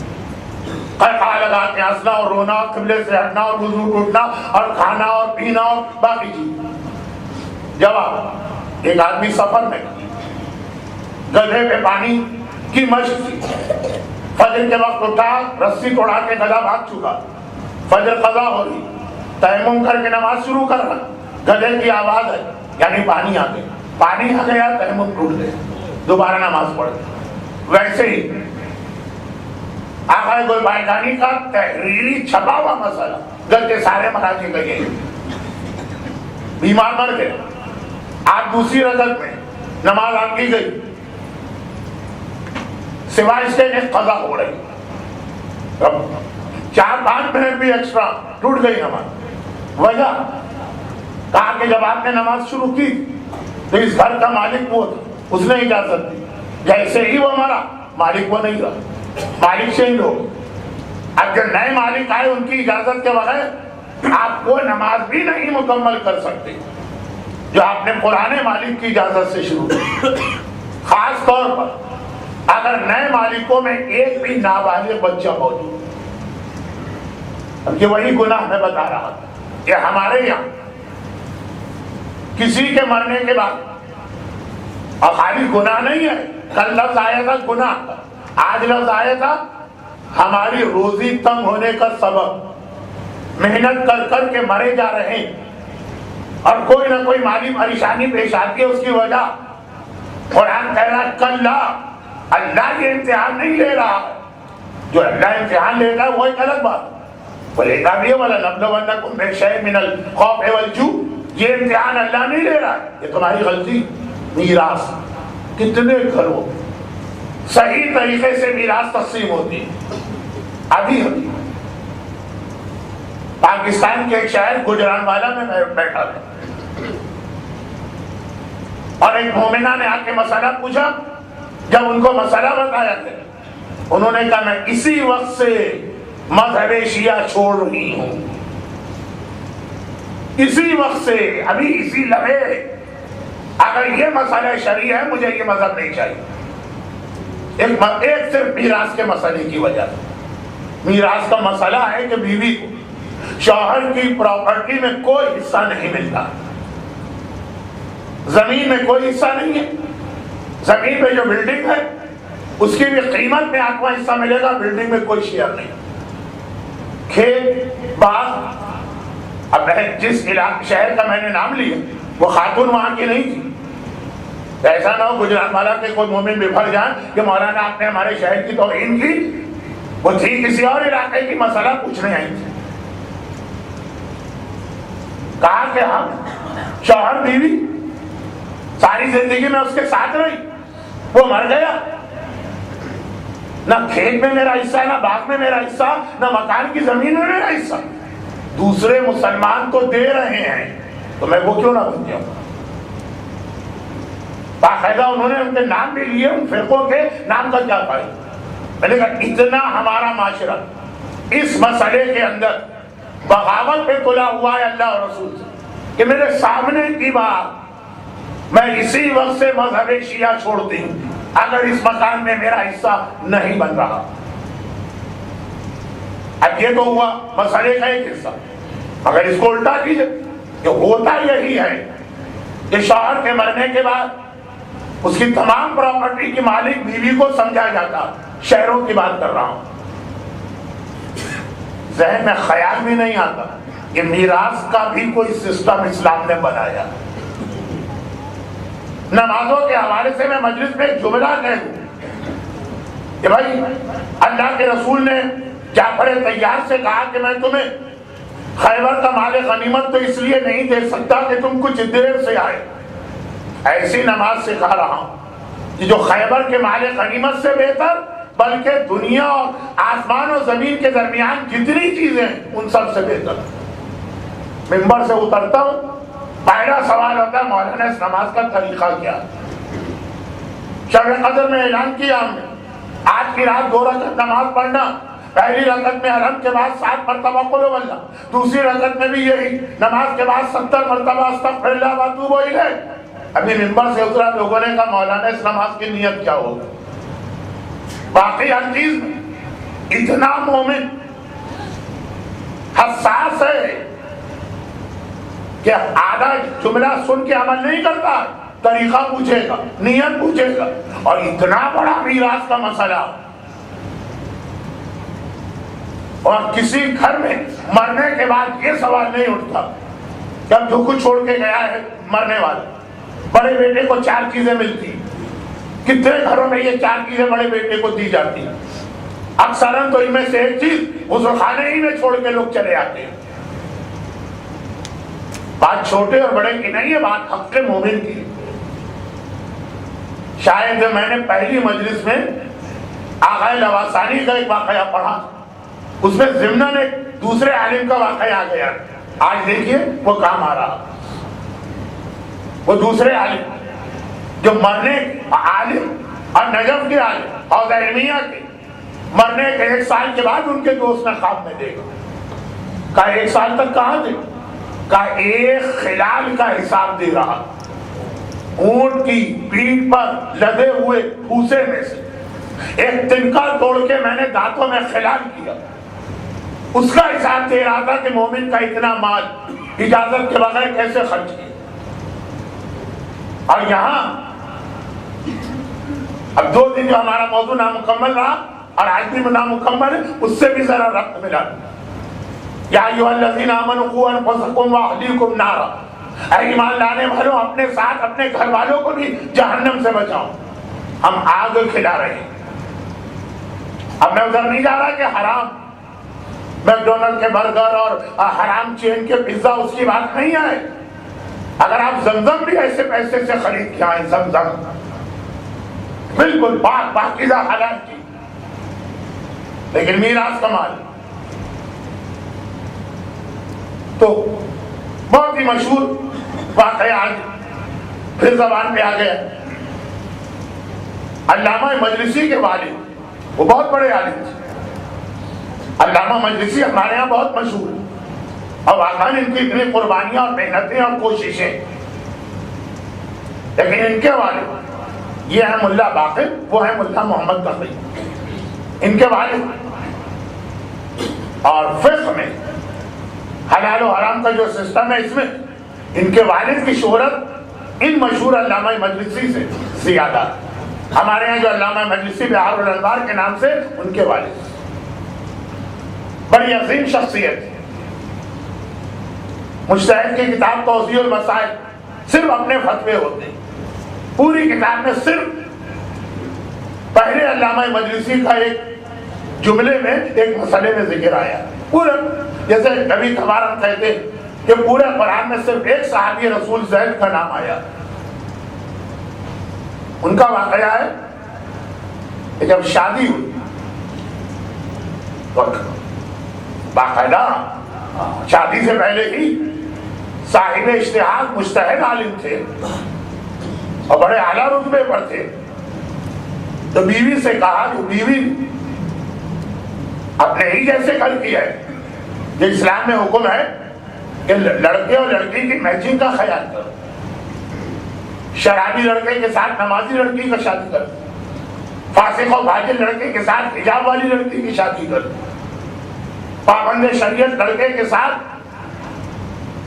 قرقہ لگا کے ہنسنا اور رونا, قبلے سے ہٹنا اور وضو ٹوٹنا اور کھانا اور پینا اور باقی چیز. جواب, ایک آدمی سفر میں گدھے پہ پانی کی مشق تھی, فجر کے وقت اٹھا, رسی کو اڑا کے گدھا بھاگ چکا, فجر قضا ہو رہی, تیمم کر کے نماز شروع کرنا, گدھے کی آواز ہے یعنی پانی آ گیا, پانی آ گیا, تیمم ٹوٹ گیا, دوبارہ نماز پڑھ. ویسے ہی آقا گلبائگانی کا تحریری چھپا ہوا مسئلہ, گلتے سارے مراجع کا یہ, بیمار مر گئے, آپ دوسری رکعت میں نماز آپ کی گئی, سوائے اس کے ایک قضا ہو رہی, 4-5 منٹ بھی ایکسٹرا, ٹوٹ گئی نماز. وجہ کہا کہ جب آپ نے نماز شروع کی تو اس گھر کا مالک وہ تھا, اس نے اجازت دی, جیسے ہی وہ مرا مالک وہ نہیں رہا, مالک چینج ہو. اب جو نئے مالک آئے ان کی اجازت کے بغیر آپ وہ نماز بھی نہیں مکمل کر سکتے جو آپ نے پرانے مالک کی اجازت سے شروع کی. خاص طور پر اگر نئے مالکوں میں ایک بھی نابالغ بچہ موجود. اب یہ وہی گناہ میں بتا رہا تھا, یہ ہمارے یہاں کسی کے مرنے کے بعد, اور خالی گناہ نہیں ہے, کل لفظ آیا تھا گناہ, آج لفظ آیا تھا ہماری روزی تنگ ہونے کا سبب, محنت کر کر کے مرے جا رہے ہیں اور کوئی نہ کوئی مالی پریشانی پیش آتی ہے, اس کی وجہ قرآن کہہ رہا کل اللہ یہ امتحان نہیں لے رہا, جو اللہ امتحان لے رہا ہے وہ ایک الگ بات. بولے گا بھی وَلَنَبْلُوَنَّكُمْ بِشَيْءٍ مِّنَ الْخَوْفِ وَالْجُوعِ, یہ امتحان اللہ نہیں لے رہا ہے, یہ تمہاری غلطی. میراث, کتنے گھروں صحیح طریقے سے میراث تقسیم ہوتی ہے. ابھی پاکستان کے ایک شہر گجرانوالا میں بیٹھا تھا اور ایک مومنہ نے آ کے مسئلہ پوچھا. جب ان کو مسئلہ بتایا گیا, انہوں نے کہا میں اسی وقت سے مذہب شیعہ چھوڑ رہی ہوں, اسی وقت سے, ابھی اسی لمحے. اگر یہ مسئلہ شرعی ہے مجھے یہ مذہب نہیں چاہیے. ایک صرف میراث کے مسئلے کی وجہ سے. میراث کا مسئلہ ہے کہ بیوی کو شوہر کی پراپرٹی میں کوئی حصہ نہیں ملتا, زمین میں کوئی حصہ نہیں ہے. زمین پہ جو بلڈنگ ہے اس کی بھی قیمت میں 8واں حصہ ملے گا, بلڈنگ میں کوئی شیئر نہیں. کھیت باغ, اب جس علاقے شہر کا میں نے نام لیا وہ خاتون وہاں کی نہیں تھی. ایسا نہ ہو گجرانوالا کے کوئی مومن بھر جائیں کہ مولانا آپ نے ہمارے شہر کی توہین کی, وہ تھی کسی اور علاقے کی, مسئلہ پوچھنے آئی تھی. کہا کہ ہم شوہر بیوی ساری زندگی میں اس کے ساتھ رہی, وہ مر گیا, نہ کھیت میں میرا حصہ، نہ باغ میں میرا حصہ، نہ مکان کی زمین میں میرا حصہ، دوسرے مسلمان کو دے رہے ہیں تو میں وہ کیوں نہ بن جاؤں؟ باقاعدہ انہوں نے ان کے نام بھی لیے، ان فرقوں کے نام کا کیا فائدہ؟ میں نے کہا اتنا ہمارا معاشرہ اس مسئلے کے اندر بغاوت پہ تلا ہوا ہے اللہ اور رسول سے کہ میرے سامنے کی بات میں اسی وقت سے مذہب شیعہ چھوڑتی ہوں اگر اس مکان میں میرا حصہ نہیں بن رہا۔ اب یہ تو ہوا مسئلے کا ایک حصہ، اگر اس کو الٹا کیجئے کہ ہوتا یہی ہے کہ شوہر کے مرنے کے بعد اس کی تمام پراپرٹی کی مالک بیوی کو سمجھا جاتا، شہروں کی بات کر رہا ہوں، ذہن میں خیال بھی نہیں آتا کہ میراث کا بھی کوئی سسٹم اسلام نے بنایا۔ نمازوں کے حوالے سے میں مجلس میں ایک جملہ کہہ دوں کہ بھائی اللہ کے رسول نے جعفر طیار سے کہا کہ میں تمہیں خیبر کا مال غنیمت تو اس لیے نہیں دے سکتا کہ تم کچھ دیر سے آئے، ایسی نماز سکھا رہا ہوں کہ جو خیبر کے مال غنیمت سے بہتر بلکہ دنیا اور آسمان و زمین کے درمیان جتنی چیزیں ان سب سے بہتر۔ ممبر سے اترتا ہوں، پہلا سوال ہوتا ہے مولانا اس نماز کا طریقہ کیا؟ شب قدر میں اعلان کیا ہم نے آج کی رات 2 رکعت نماز پڑھنا، پہلی رکعت میں حرم کے بعد 7 مرتبہ قل هو اللہ، دوسری رکعت میں بھی یہی، نماز کے بعد 70 مرتبہ استغفر اللہ واتوب الیہ۔ ابھی ممبر سے اترا، لوگوں نے کہا مولانا اس نماز کی نیت کیا ہوگی؟ باقی ہر چیز میں اتنا مومن حساس ہے کہ آدھا جملہ سن کے عمل نہیں کرتا، طریقہ پوچھے گا، نیت پوچھے گا، اور اتنا بڑا میراث کا مسئلہ، اور کسی گھر میں مرنے کے بعد یہ سوال نہیں اٹھتا کہ اب جو کچھ چھوڑ کے گیا ہے مرنے والا، بڑے بیٹے کو 4 چیزیں ملتی، کتنے گھروں میں یہ 4 چیزیں بڑے بیٹے کو دی جاتی، اکثراً تو ان میں سے ایک چیز غسل خانے ہی میں چھوڑ کے لوگ چلے آتے ہیں۔ بات چھوٹے اور بڑے کی نہیں ہے، بات حق مومن کی۔ شاید میں نے پہلی مجلس میں آغا لواسانی کا ایک واقعہ پڑھا، اس میں ضمناً ایک دوسرے عالم کا واقعہ آ گیا، آج دیکھیے وہ کام آ رہا۔ وہ دوسرے عالم جو مرنے عالم اور نجف کے عالم اور علمیہ کے مرنے کے 1 سال کے بعد ان کے دوست نے خواب میں دیکھا، کہا 1 سال تک کہاں تھے؟ کہا 1 خلال کا حساب دے رہا، اونٹ کی پیٹھ پر لدے ہوئے پھوسے میں سے ایک تنکا توڑ کے میں نے دانتوں میں خلال کیا، اس کا حساب دے رہا تھا کہ مومن کا اتنا مال اجازت کے بغیر کیسے خرچ کیا۔ اور یہاں اب 2 دن جو ہمارا موضوع نامکمل رہا اور آج بھی نامکمل ہے، اس سے بھی ذرا ربط ملا۔ یا ایھا الذین آمنوا قوا انفسکم واہلیکم نارا، اے ایمان لانے والوں اپنے ساتھ اپنے گھر والوں کو بھی جہنم سے بچاؤ۔ ہم آگ کھلا رہے ہیں۔ اب میں ادھر نہیں جا رہا کہ حرام میکڈونلڈ کے برگر اور حرام چین کے پیزا، اس کی بات نہیں ہے۔ اگر آپ زمزم بھی ایسے پیسے سے خرید کے آئیں، زمزم بالکل پاک پاکیزہ حلال کی، لیکن میراث کا مال تو بہت ہی مشہور واقعہ آج پھر زبان پہ آ گیا۔ علامہ مجلسی کے والد، وہ بہت بڑے عالم تھے، علامہ مجلسی ہمارے ہاں بہت مشہور ہے، اور واقعاً ان کی اتنی قربانیاں اور محنتیں اور کوششیں، لیکن ان کے والد یہ ہے ملا باقر، وہ ہے ملا محمد تقی، ان کے والد، اور فقہ میں حلال و حرام کا جو سسٹم ہے اس میں ان کے والد کی شہرت ان مشہور علامہ مجلسی سے زیادہ۔ ہمارے یہاں جو علامہ مجلسی بہار الانوار کے نام سے، ان کے والد بڑی عظیم شخصیت، مجتہد کی کتاب توضیح المسائل، صرف اپنے فتوے ہوتے ہیں، پوری کتاب میں صرف پہلے علامہ مجلسی کا ایک جملے میں ایک مسئلے میں ذکر آیا، پورا جیسے کبھی کبھار ہم کہتے ہیں کہ پورے قرآن میں صرف ایک صحابی رسول زید کا نام آیا۔ ان کا واقعہ ہے کہ جب شادی ہوئی باقاعدہ شادی سے پہلے ہی صاحب اجتہاد مجتہد عالم تھے اور بڑے اعلیٰ رتبے پر تھے. تو بیوی سے کہا کہ بیوی اپنے ہی جیسے گھر کی ہے کہ اسلام میں حکم ہے کہ لڑکے اور لڑکی کی میچنگ کا خیال کرو. شرابی لڑکے کے ساتھ نمازی لڑکی کا شادی کرو, فاسق و فاجر لڑکے کے ساتھ حجاب والی لڑکی کی شادی کرو, پابند شریعت لڑکے کے ساتھ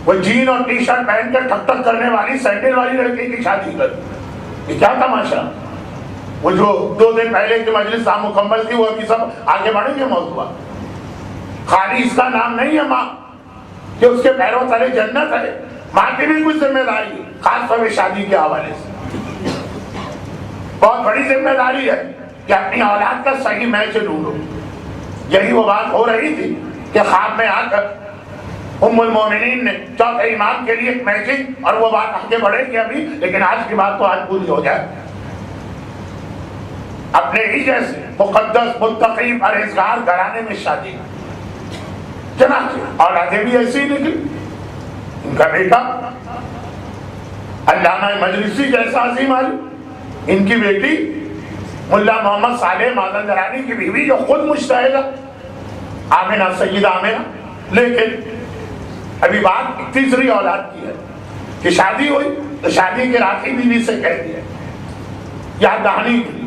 وہ جین اور ٹی شرٹ پہن کر ٹھک ٹھک کرنے والی سینڈل والی لڑکی کی شادی کرو. یہ کیا تماشا؟ وہ جو 2 دن پہلے کی مجلس مکمل تھی وہ ابھی سب آگے بڑھیں گے موضوع. خالی اس کا نام نہیں ہے ماں کہ اس کے پیروں تلے جنت ہے, ماں کی بھی کچھ ذمہ داری ہے, خاص طور پہ شادی کے حوالے سے بہت بڑی ذمہ داری ہے کہ اپنی اولاد کا صحیح میچ ڈھونڈو. یہی وہ بات ہو رہی تھی کہ خواب میں آ کر ام المومنین نے چوتھے امام کے لیے ایک میچنگ, اور وہ بات آگے بڑھے گی ابھی, لیکن آج کی بات تو آج پوری ہو جائے. اپنے ہی جیسے مقدس متقی پرہیزگار گھرانے میں شادی, چنانچہ اولادیں بھی ایسی نکلی. ان کا بیٹا علامہ مجلسی جیسا عظیم عالم, ان کی بیٹی ملا محمد صالح مازندرانی کی بیوی جو خود مجتہدہ آمنہ, سیدہ آمنہ. لیکن ابھی بات تیسری اولاد کی ہے کہ شادی ہوئی تو شادی کے رات ہی بیوی سے کہہ دیا یاد دہانی کی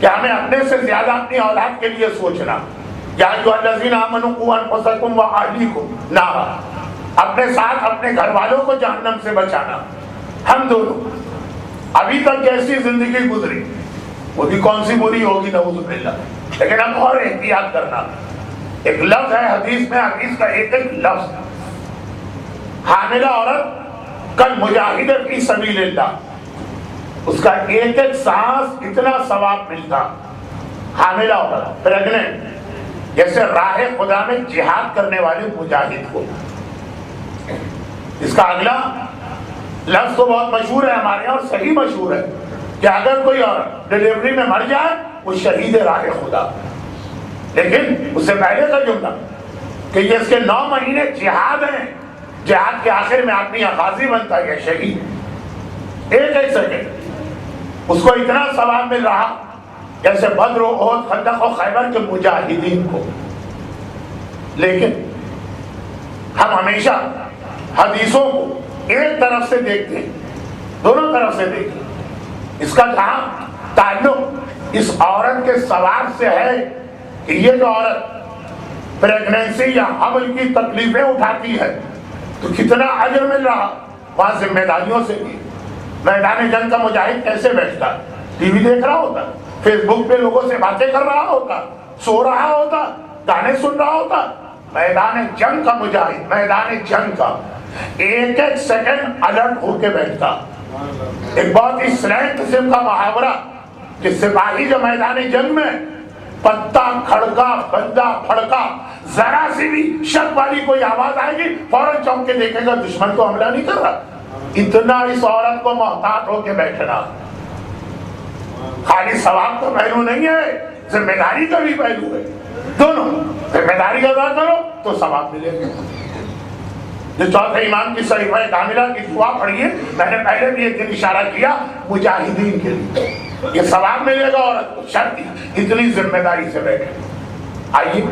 کہ ہمیں اپنے سے زیادہ اپنی اولاد کے لیے سوچنا. یا ایھا الذین آمنوا قوا انفسکم واہلیکم نارا, اپنے ساتھ اپنے گھر والوں کو جہنم سے بچانا. ہم دونوں ابھی تک جیسی زندگی گزری وہ بھی کون سی بری ہوگی نعوذ باللہ, لیکن اب اور احتیاط کرنا. ایک لفظ ہے حدیث میں, حدیث کا ایک ایک لفظ, حاملہ عورت کل مجاہد فی سبیل اللہ, اس کا ایک ایک سانس اتنا ثواب ملتا. حاملہ عورت پریگننٹ جیسے راہ خدا میں جہاد کرنے والے مجاہد کو. اس کا اگلا لفظ تو بہت مشہور ہے ہمارے یہاں اور صحیح مشہور ہے کہ اگر کوئی عورت ڈلیوری میں مر جائے وہ شہید راہ خدا. لیکن اس سے پہلے کا جملہ کہ یہ اس کے 9 مہینے جہاد ہیں, جہاد کے آخر میں آدمی غازی بنتا ہے شہید. ایک ایک سیکنڈ اس کو اتنا ثواب مل رہا جیسے بدر و احد خندق و خیبر کے مجاہدین کو. لیکن ہم ہمیشہ حدیثوں کو ایک طرف سے دیکھتے ہیں, دونوں طرف سے دیکھتے ہیں. اس کا جہاں تعلق اس عورت کے ثواب سے ہے کہ یہ جو عورت پریگنینسی یا حمل کی تکلیفیں اٹھاتی ہے تو کتنا اجر مل رہا. وہاں ذمہ داریوں سے بھی میدان جنگ کا مجاہد کیسے بیٹھتا, ٹی وی دیکھ رہا ہوتا, فیس بک پہ لوگوں سے باتیں کر رہا ہوتا, سو رہا ہوتا, گانے سن رہا ہوتا. میدان جنگ کا مجاہد میدان جنگ کا ایک ایک سیکنڈ الرٹ ہو کے بیٹھتا. ایک بہت ہی سلینٹ قسم کا محاورہ کہ سپاہی جو میدان جنگ میں پتا کھڑکا بندہ پھڑکا ذرا سی بھی شک والی کوئی آواز آئے گی فوراً چونک کے دیکھے گا دشمن کو حملہ نہیں کر رہا. اتنا اس عورت کو محتاط ہو کے بیٹھنا. خالی ثواب کا پہلو نہیں ہے, ذمہ داری کا بھی پہلو ہے. دونوں ذمہ داری ادا کرو تو ثواب ملے گا. جو چوتھے امام کی صحیفہ کاملہ کی دعا پڑھیے, میں نے پہلے بھی ایک دن اشارہ کیا, مجاہدین کے لیے یہ ثواب ملے گا عورت کو, شرط اتنی ذمہ داری سے بیٹھے. آئیے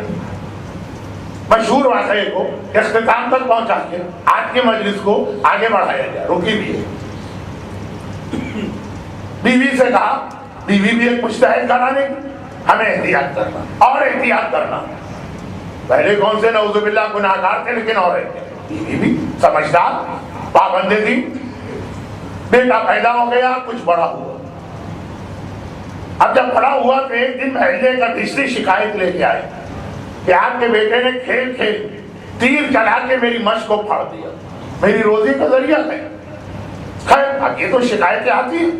مشہور واقعے کو اختتام تک پہنچا کے آج کی مجلس کو آگے بڑھایا جائے. رکی بھی بیوی سے کہا, بیوی بھی ایک مجتہد کرانے کی, ہمیں احتیاط کرنا اور احتیاط کرنا. پہلے کون سے نعوذ باللہ گناہگار تھے, لیکن اور بیوی بھی سمجھدار پابندے تھی. بیٹا پیدا ہو گیا, کچھ بڑا ہوا. اب جب بڑا ہوا تو ایک دن محلے کا تیسری شکایت لے کے آئے کہ آپ کے بیٹے نے کھیل کھیل تیر چلا کے میری مشق کو پھاڑ دیا, میری روزی کا ذریعہ ہے. خیر اب یہ تو شکایتیں آتی ہیں.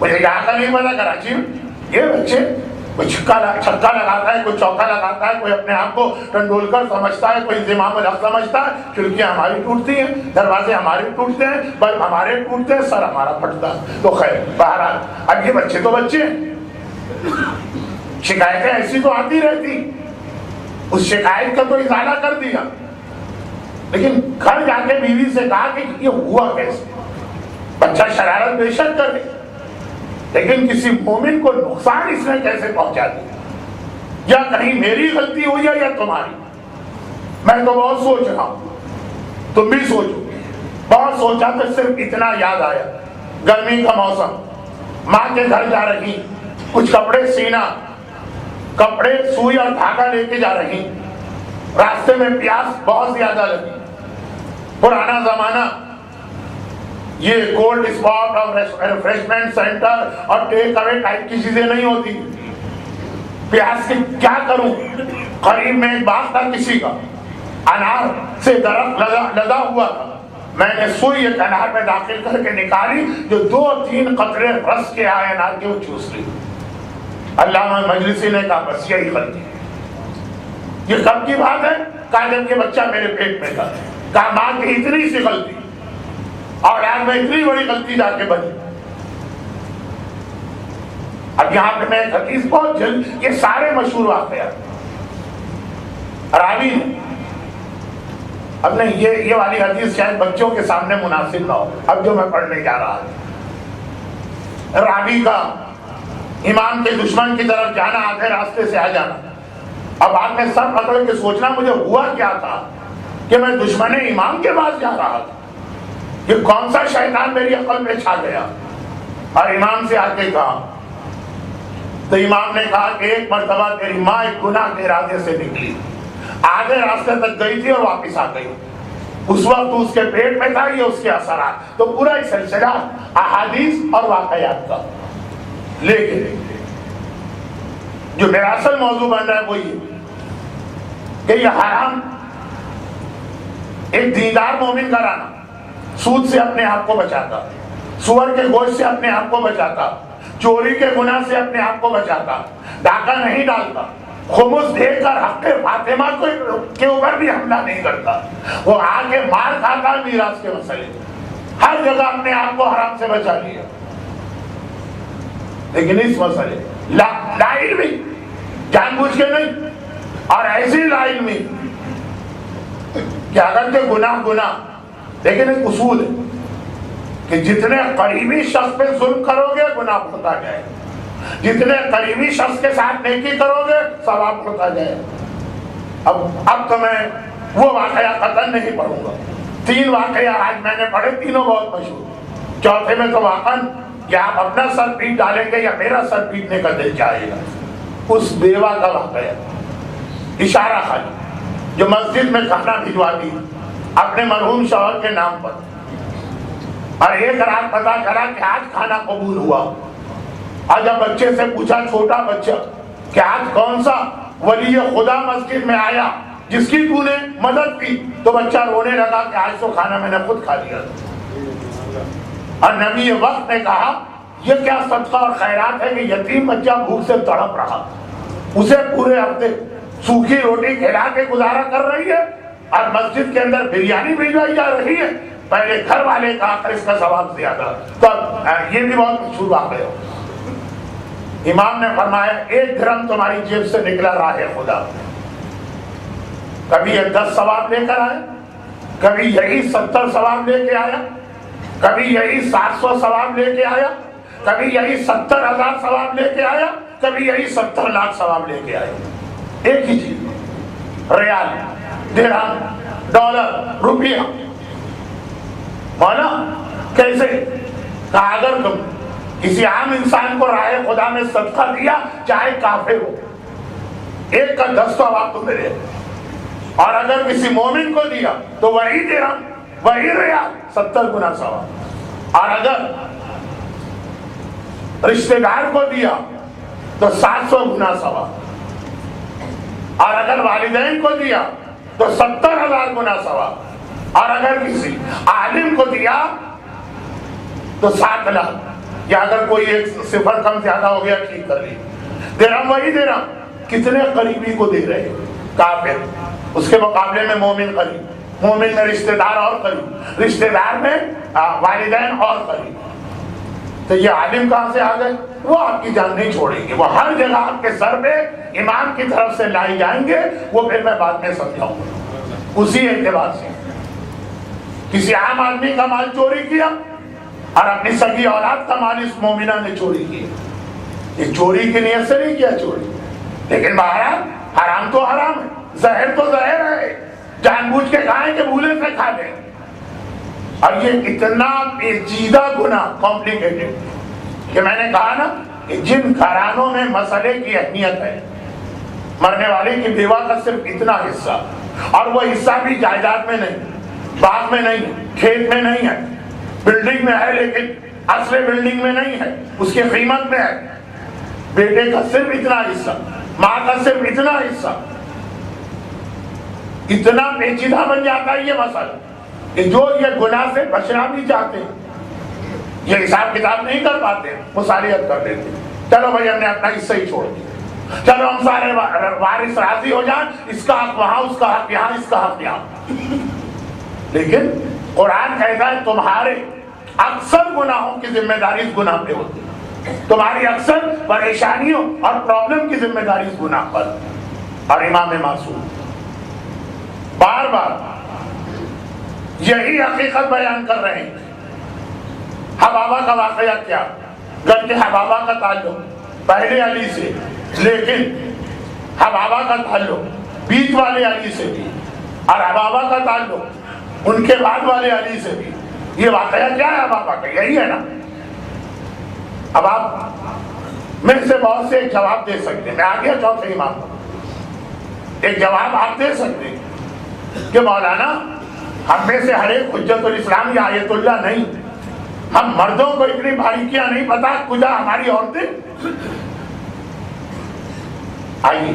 مجھے یہاں کا نہیں پتا کراچی میں یہ بچے کوئی چھکا لگاتا ہے, کوئی چوکا لگاتا ہے, کوئی اپنے آپ کو ٹنڈولکر سمجھتا ہے, کوئی انضمام الحق سمجھتا ہے. کھڑکیاں ہماری ٹوٹتی ہیں, دروازے ہمارے ٹوٹتے ہیں, بلب ہمارے ٹوٹتے ہیں, سر ہمارا پھٹتا ہے. تو خیر بہرحال اب یہ بچے تو بچے ہیں, شکایتیں ایسی تو آتی رہتی، اس شکایت کا تو ازالہ کر دیا، لیکن گھر جا کے بیوی سے کہا کہ یہ ہوا کیسے؟ بچہ شرارت بے شک کرے، لیکن کسی مومن کو نقصان اس نے کیسے پہنچا دیا؟ یا کہیں میری غلطی ہوئی ہے یا تمہاری؟ میں تو بہت سوچ رہا ہوں، تم بھی سوچو۔ بہت سوچا تو صرف اتنا یاد آیا، گرمی کا موسم، ماں کے گھر جا رہی، کچھ کپڑے سینا، کپڑے سوئی اور دھاگا لے کے جا رہی، راستے میں پیاس بہت زیادہ لگی۔ پرانا زمانہ، یہ کولڈ اسپاٹ اور ریفریشمنٹ سینٹر اور ٹیک اوے ٹائپ کی چیزیں نہیں ہوتی۔ پیاس کی کیا کروں؟ قریب میں ایک باغ تھا کسی کا، انار سے درخت لگا ہوا تھا، میں نے سوئی ایک انار میں داخل کر کے نکالی، جو 2-3 قطرے رس کے آئے انار کے، وہ چوس لی۔ علامہ مجلسی نے کہا بس یہی غلطی ہے۔ یہ کب کی بات ہے؟ کہا جب کہ بچہ میرے پیٹ میں تھا۔ کہا ماں کی اتنی سی غلطی اور آج میں اتنی بڑی غلطی جا کے بنی۔ اب یہاں پہ میں ایک حدیث بہت جلد، یہ سارے مشہور واقعات راوی نے، اب نہیں یہ والی حدیث شاید بچوں کے سامنے مناسب نہ ہو، اب جو میں پڑھنے جا رہا ہوں، راوی کا امام کے دشمن کی طرف جانا، آدھے راستے سے آ جانا۔ اب آپ نے سر پکڑ کے سوچنا مجھے ہوا کیا تھا کہ میں دشمن امام کے پاس جا رہا تھا، یہ کون سا شیطان میری عقل میں چھا گیا؟ اور امام سے آ کے کہا، تو امام نے کہا کہ ایک مرتبہ تیری ماں ایک گناہ کے ارادے سے نکلی، آدھے راستے تک گئی تھی اور واپس آ گئی، اس وقت اس کے پیٹ میں تھا، یہ اس کے اثرات۔ تو پورا ہی سلسلہ احادیث اور واقعات کا، لیکن جو میرا اصل موضوع بن رہا ہے وہ یہ کہ یہ حرام ایک دیندار مومن کا رانا سود سے اپنے آپ کو بچاتا، سور کے گوشت سے اپنے آپ کو بچاتا، چوری کے گناہ سے اپنے آپ کو بچاتا، ڈاکہ نہیں ڈالتا، خمس دے کر حق فاطمہ کے اوپر بھی حملہ نہیں کرتا، وہ آگے مار کھاتا میراث کے مسئلے، ہر جگہ اپنے آپ کو حرام سے بچا لیا۔ لیکن اس مسئلے لا علمی، جان بوجھ کے نہیں، اور ایسی لا علمی کہ اگر کہ گناہ، لیکن ایک اصول ہے کہ جتنے قریبی شخص پہ ظلم کرو گے گناہ ہوتا جائے، جتنے قریبی شخص کے ساتھ نیکی کرو گے ثواب ہوتا جائے۔ اب تو میں وہ واقعہ قطعاً نہیں پڑھوں گا، 3 واقعہ آج میں نے پڑھے، تینوں بہت مشہور، چوتھے میں تو واقعاً کہ آپ اپنا سر پیٹ ڈالیں گے یا میرا سر پیٹنے کا دل چاہے گا۔ اس بیوہ کا واقعہ، اشارہ خالی، جو مسجد میں کھانا بھجواتی اپنے مرحوم شوہر کے نام پر، اور ایک رات پتا چلا کہ آج کھانا قبول ہوا، اور جب بچے سے پوچھا، چھوٹا بچہ، کہ آج کون سا ولی خدا مسجد میں آیا جس کی تو نے مدد کی، تو بچہ رونے لگا کہ آج تو کھانا میں نے خود کھا لیا۔ اور نبی وقت نے کہا یہ کیا صدقہ اور خیرات ہے کہ یتیم بچہ بھوک سے تڑپ رہا، اسے پورے ہفتے سوکھی روٹی کھلا کے گزارا کر رہی ہے، اور مسجد کے اندر بریانی بھجوائی جا رہی ہے، پہلے گھر والے کہا کر اس کا ثواب زیادہ۔ تو یہ بھی بہت مشہور واقعہ ہے۔ امام نے فرمایا 1 درہم تمہاری جیب سے نکلا راہ خدا، کبھی یہ 10 ثواب لے کر آیا، کبھی یہی 70 ثواب لے کے آیا، کبھی یہی 700 ثواب لے کے آیا، کبھی یہی 70,000 ثواب لے کے آیا، کبھی یہی 70 لاکھ ثواب لے کے آیا۔ ایک ہی چیز، ریال، درہم، ڈالر، روپیہ۔ مولا کیسے؟ کہا اگر تم کسی عام انسان کو راہ خدا میں صدقہ دیا، چاہے کافر ہو، 1 کا 10 ثواب تمہیں دے، اور اگر کسی مومن کو دیا تو وہی درہم، وہی ریال، 70 گنا ثواب، اور اگر رشتہ دار کو دیا تو 700 گنا ثواب، اور اگر والدین کو دیا تو 70,000 گنا ثواب، اور اگر کسی عالم کو دیا تو 7 لاکھ، یا اگر کوئی ایک صفر کم زیادہ ہو گیا ٹھیک کر لی۔ درہم وہی درہم، کتنے قریبی کو دے رہے کافر، اس کے مقابلے میں مومن قریب، مومن میں رشتہ دار اور قریب، رشتہ دار میں والدین اور قریب۔ تو یہ عالم کہاں سے آ گئے؟ وہ آپ کی جان نہیں چھوڑیں گے، وہ ہر جگہ آپ کے سر پہ امام کی طرف سے لائے جائیں گے، وہ پھر میں بعد میں سمجھاؤں گا۔ اسی اعتبار سے کسی عام آدمی کا مال چوری کیا اور اپنی سگی اولاد کا مال اس مومنہ نے چوری کیا، یہ چوری کی نیت سے نہیں کیا چوری، لیکن بہرحال حرام تو حرام ہے، زہر تو زہر ہے، جان بوجھ کے کھائیں کہ بھولے سے کھا لیں۔ اور یہ اتنا پیچیدہ گناہ، کمپلیکیٹڈ، کہ میں نے کہا نا کہ جن گھرانوں میں مسئلے کی اہمیت ہے، مرنے والے کی بیوہ کا صرف اتنا حصہ، اور وہ حصہ بھی جائیداد میں نہیں، باغ میں نہیں، کھیت میں نہیں ہے، بلڈنگ میں ہے لیکن اصل بلڈنگ میں نہیں ہے، اس کی قیمت میں ہے، بیٹے کا صرف اتنا حصہ، ماں کا صرف اتنا حصہ، اتنا پیچیدہ بن جاتا ہے یہ مسئلہ کہ جو یہ گناہ سے بچنا بھی چاہتے ہیں، یہ حساب کتاب نہیں کر پاتے، مصالحت کر دیتے، چلو بھائی ہم نے اپنا حصہ ہی چھوڑ دیا، چلو ہم سارے وارث راضی ہو جائیں، اس کا حق وہاں، اس کا حق یہاں، اس کا حق یہاں۔ لیکن قرآن کہتا ہے تمہارے اکثر گناہوں کی ذمہ داری اس گناہ پہ ہوتی ہے، تمہاری اکثر پریشانیوں اور پرابلم کی ذمہ داری اس گناہ پر۔ اور امام معصوم بار بار یہی حقیقت بیان کر رہے ہیں۔ حبابہ کا واقعہ کیا؟ گھر کے حبابہ کا تعلق پہلے علی سے، لیکن حبابہ کا تعلق بیچ والے علی سے بھی، اور حبابہ کا تعلق ان کے بعد والے علی سے بھی۔ یہ واقعہ کیا ہے حبابہ کا؟ یہی ہے نا۔ اب آپ میں سے بہت سے ایک جواب دے سکتے ہیں، میں آ گیا چوتھے امام کو، ایک جواب آپ دے سکتے ہیں کہ مولانا ہم میں سے ہر ایک حجت الاسلام یا آیت اللہ نہیں، ہم مردوں کو اتنی باریکیاں نہیں پتا، کجا ہماری عورتیں۔ آئیے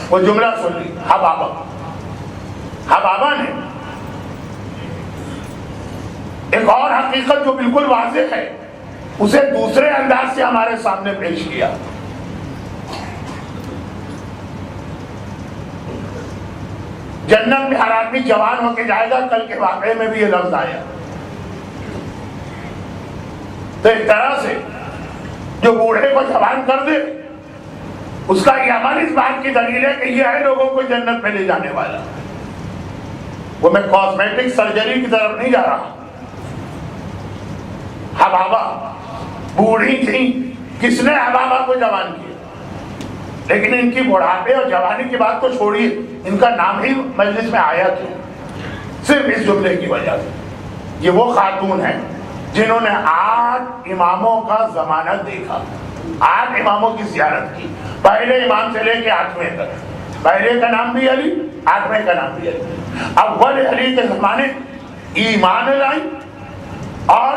وہ جملہ سن لی، حبابہ نے ایک اور حقیقت جو بالکل واضح ہے اسے دوسرے انداز سے ہمارے سامنے پیش کیا۔ جنت میں ہر آدمی جوان ہو کے جائے گا، کل کے واقعے میں بھی یہ لفظ آیا۔ تو ایک طرح سے جو بوڑھے کو جوان کر دے اس کا یہ عمل اس بات کی دلیل ہے کہ یہ ہے لوگوں کو جنت میں لے جانے والا۔ وہ میں کاسمیٹک سرجری کی طرف نہیں جا رہا۔ حبابہ بوڑھی تھی، کس نے حبابہ کو جوان کیا؟ لیکن ان کی بڑھاپے اور جوانی کی بات تو چھوڑیے، ان کا نام ہی مجلس میں آیا کیوں؟ صرف اس جملے کی وجہ سے۔ یہ وہ خاتون ہیں جنہوں نے 8 اماموں کا ضمانت دیکھا، 8 اماموں کی زیارت کی، پہلے امام سے لے کے 8ویں تک۔ پہلے کا نام بھی علی، 8ویں کا نام بھی علی۔ اول علی کے زمانے ایمان لائی، اور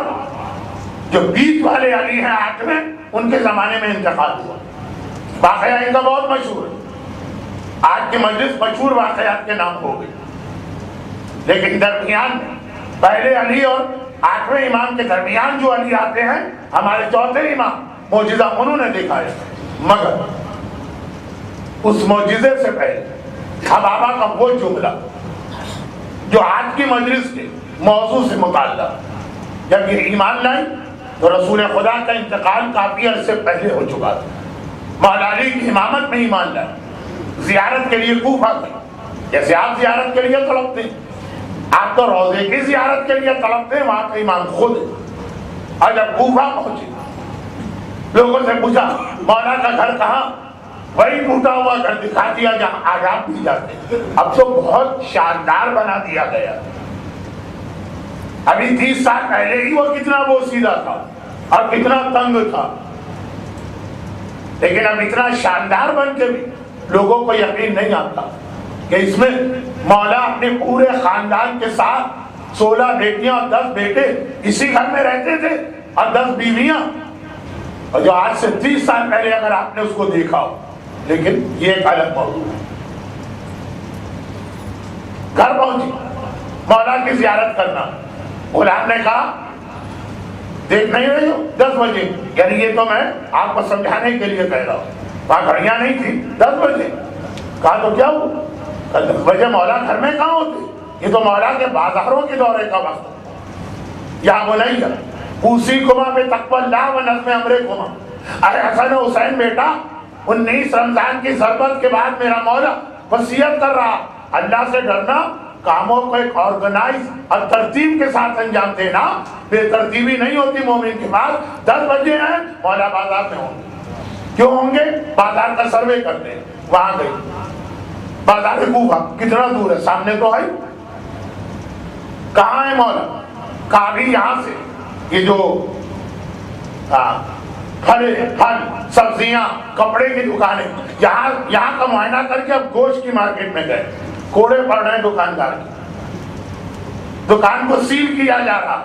جو بیچ والے علی ہیں 8ویں، ان کے زمانے میں انتقال ہوا۔ واقعہ ان کا بہت مشہور ہے، آج کی مجلس مشہور واقعات کے نام ہو گئی۔ لیکن درمیان میں پہلے علی اور 8ویں امام کے درمیان جو علی آتے ہیں، ہمارے چوتھے امام، معجزہ انہوں نے دیکھا ہے۔ مگر اس معجزے سے پہلے حبابہ کا وہ جملہ جو آج کی مجلس کے موضوع سے متعلق، جب یہ ایمان لائی تو رسول خدا کا انتقال کافی عرصے پہلے ہو چکا تھا۔ مولا علی کی امامت میں ایمان لائے، زیارت کے لیے کوفہ گئے، جیسے آپ زیارت کے لیے تڑپتے ہیں، آپ تو روضے کی زیارت کے لیے تڑپتے ہیں، وہاں کا امام خود ہے۔ اور جب کوفہ پہنچے، لوگوں سے پوچھا مولا کا گھر کہاں؟ وہی ٹوٹا ہوا گھر دکھا دیا جہاں آج آپ بھی جاتے ہیں۔ اب تو بہت شاندار بنا دیا گیا، ابھی 30 سال پہلے ہی وہ کتنا بوسیدہ تھا اور کتنا تنگ تھا، لیکن اب اتنا شاندار بن کے بھی لوگوں کو یقین نہیں آتا کہ اس میں مولا اپنے پورے خاندان کے ساتھ 16 بیٹیاں اور 10 بیٹے اسی گھر میں رہتے تھے، اور 10 بیویاں، اور جو آج سے 30 سال پہلے اگر آپ نے اس کو دیکھا ہو۔ لیکن یہ ایک الگ موضوع ہے۔ گھر پہنچی، مولا کی زیارت کرنا، غلام نے کہا دیکھ نہیں رہی ہو 10 بجے، یعنی یہ تو میں آپ کو سمجھانے کے لیے کہہ رہا ہوں، وہاں گھڑیاں نہیں تھی، 10 بجے۔ کہا تو کیا ہوا؟ 10 بجے مولا گھر میں کہاں ہوتے؟ یہ تو مولا کے بازاروں کے دورے کا وقت ہے۔ یا بنیا اوصیکما بتقوی اللہ و نظم امرکما، اے حسن و حسین بیٹا 19 رمضان کی ضربت کے بعد میرا مولا وصیت کر رہا اللہ سے ڈرنا، کاموں کو ایک آرگنائز اور ترتیب کے ساتھ انجام دینا، بے ترتیبی نہیں ہوتی مومن کے پاس۔ 10 بجے ہیں مولا بازار میں ہوں گے، کیوں ہوں گے؟ بازار کا سروے کرتے ہیں، وہاں گئی بازار کوفہ کتنا دور ہے، سامنے تو ہے، کہاں ہے مولا؟ کہا بھی یہاں سے یہ جو پھل سبزیاں کپڑے کی دکانیں، یہاں کا معائنہ کر کے اب گوشت کی مارکیٹ میں گئے، کوڑے پڑ رہے ہیں دکاندار کی، دکان کو سیل کیا جا رہا۔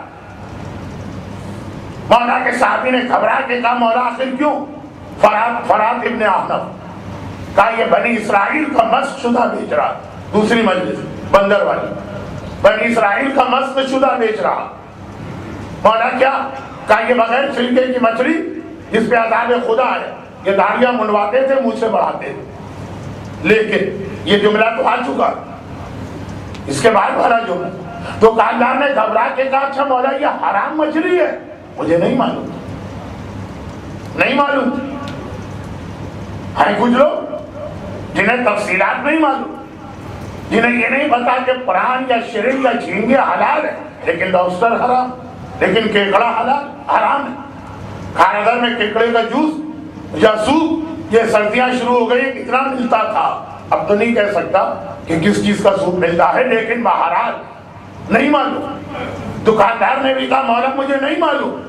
مولا کے صحابی نے گھبرا کے کہا مولا آخر کیوں؟ فرات ابن احنف کہا یہ بنی اسرائیل کا مسخ شدہ بیچ رہا، دوسری مجلس بندر والی، بنی اسرائیل کا مسخ شدہ بیچ رہا۔ مولا کیا؟ کہا یہ بغیر چھلکے کی مچھلی جس پہ عذاب خدا ہے، یہ داڑیاں منڈواتے تھے منہ سے بڑھاتے تھے، لیکن یہ جملہ تو آ چکا، اس کے بعد بھرا جملہ۔ دکاندار نے گھبرا کے کہا اچھا مولا یہ حرام مچھلی ہے؟ مجھے نہیں معلوم، نہیں معلوم۔ ہیں کچھ لوگ جنہیں تفصیلات نہیں معلوم، جنہیں یہ نہیں پتا کہ پران یا شرنگ یا جھینگے حلال ہے لیکن لابسٹر حرام، لیکن کیکڑا حرام ہے۔ کھانگر میں کیکڑے کا جوس یا سوپ، یہ سردیاں شروع ہو گئی کتنا ملتا تھا، اب تو نہیں کہہ سکتا کہ کس چیز کا سوپ ملتا ہے، لیکن بہرحال نہیں معلوم۔ دکاندار نے بھی کہا مولا مجھے نہیں معلوم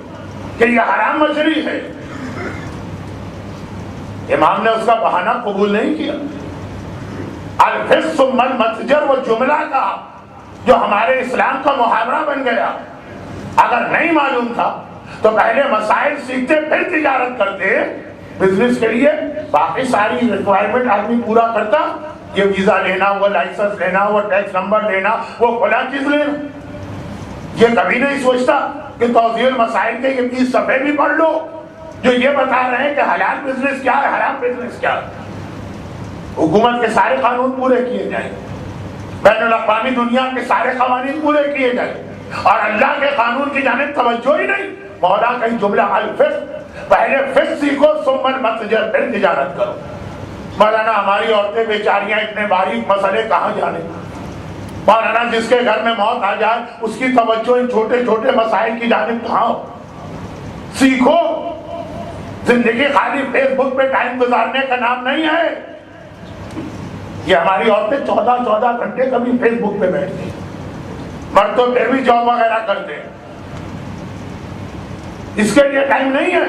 کہ یہ حرام مچھلی ہے۔ امام نے اس کا بہانہ قبول نہیں کیا۔ الفسق ثم المتجر، وہ جملہ کا جو ہمارے اسلام کا محاورہ بن گیا، اگر نہیں معلوم تھا تو پہلے مسائل سیکھتے پھر تجارت کرتے، بزنس کے لیے باقی ساری ریکوائرمنٹ آدمی پورا کرتا، یہ ویزا لینا، وہ لائسنس لینا، وہ ٹیکس نمبر لینا، وہ فلاں چیز لینا، یہ کبھی نہیں سوچتا کہ توضیح المسائل کے یہ 20 صفحے بھی پڑھ لو جو یہ بتا رہے ہیں کہ حلال بزنس کیا ہے، حرام بزنس کیا ہے۔ حکومت کے سارے قانون پورے کیے جائیں، بین الاقوامی دنیا کے سارے قوانین پورے کیے جائیں، اور اللہ کے قانون کی جانب توجہ ہی نہیں۔ مولا کا جملہ الفسق، پہلے فسق سیکھو ثم المتجر، پھر تجارت کرو۔ مولانا ہماری عورتیں بیچاریاں اتنے باریک مسئلے کہاں جانے، مولانا جس کے گھر میں موت آ جائے اس کی توجہ ان چھوٹے چھوٹے مسائل کی جانب کہاں ہو؟ سیکھو، زندگی خالی فیس بک پہ ٹائم گزارنے کا نام نہیں ہے۔ یہ ہماری عورتیں 14 گھنٹے کبھی فیس بک پہ بیٹھتی ہیں، مرد تو پھر بھی جاب وغیرہ کرتے ہیں، اس کے لیے ٹائم نہیں ہے۔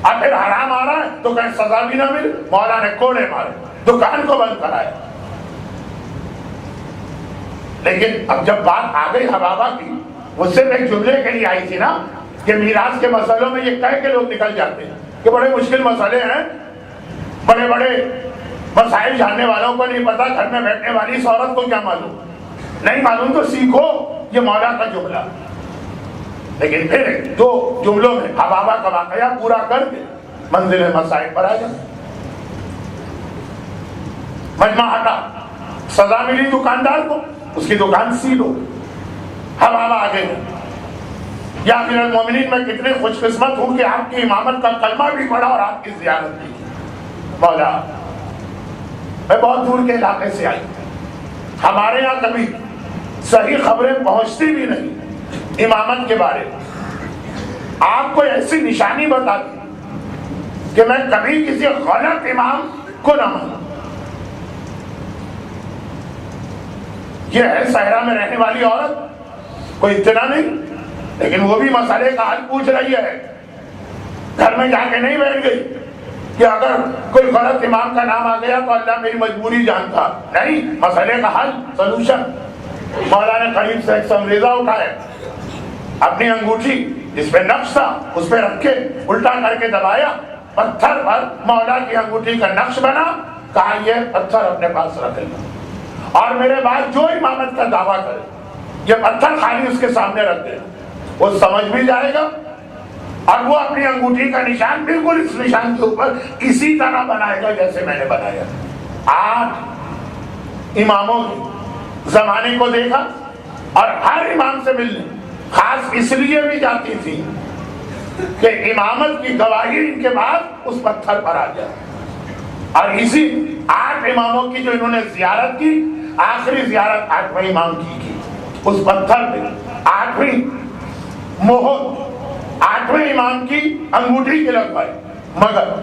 اور پھر حرام آ رہا ہے تو کہیں سزا بھی نہ مل، مولا نے کوڑے مارے، دکان کو بند کرایا۔ لیکن اب جب بات آ گئی حبابہ کی، وہ صرف ایک جملے کے لیے آئی تھی نا کہ میراث کے مسئلوں میں یہ کہہ کے لوگ نکل جاتے ہیں کہ بڑے مشکل مسئلے ہیں، بڑے بڑے مسائل جاننے والوں کو نہیں پتا، گھر میں بیٹھنے والی اس عورت کو کیا معلوم؟ نہیں معلوم تو سیکھو، یہ مولا کا جملہ۔ لیکن پھر 2 جملوں میں حبابہ کا واقعہ پورا کر کے منزل مسائل پر آ جائے۔ مجمع ہٹا، سزا ملی دکاندار کو، اس کی دکان سیل ہو، حبابہ آگے گئے۔ یا امیر المومنین میں کتنے خوش قسمت ہوں کہ آپ کی امامت کا کلمہ بھی پڑھا اور آپ کی زیارت بھی۔ مولا میں بہت دور کے علاقے سے آئی، ہمارے یہاں کبھی صحیح خبریں پہنچتی بھی نہیں امامت کے بارے میں، آپ کو ایسی نشانی بتا دی کہ میں کبھی کسی غلط امام کو نہ مانوں۔ یہ ہے صحرا میں رہنے والی عورت، کوئی اطلاع نہیں، لیکن وہ بھی مسئلے کا حل پوچھ رہی ہے، گھر میں جا کے نہیں بیٹھ گئی کہ اگر کوئی غلط امام کا نام آ گیا تو اللہ میری مجبوری جانتا، نہیں، مسئلے کا حل، سلوشن۔ مولا نے قریب سے ایک سنریزہ اٹھایا، اپنی انگوٹھی جس پہ نقش تھا اس پہ رکھ کے الٹا کر کے دبایا، پتھر پر مولا کی انگوٹھی کا نقش بنا، کہا یہ پتھر اپنے پاس رکھ لینا، اور میرے بعد جو امامت کا دعویٰ کرے یہ پتھر خالی اس کے سامنے رکھ دینا، وہ سمجھ بھی جائے گا، اور وہ اپنی انگوٹھی کا نشان بالکل اس نشان کے اوپر اسی طرح بنائے گا جیسے میں نے بنایا۔ 8 اماموں کی زمانے کو دیکھا، اور ہر امام سے ملنے خاص اس لیے بھی جاتی تھی کہ امامت کی گواہی ان کے بعد اس پتھر پر آ جائے. اور اسی 8 اماموں کی جو انہوں نے زیارت کی، آخری زیارت 8ویں امام کی اس پتھر پہ 8ویں مہر 8ویں امام کی انگوٹھی کے لگوائی. مگر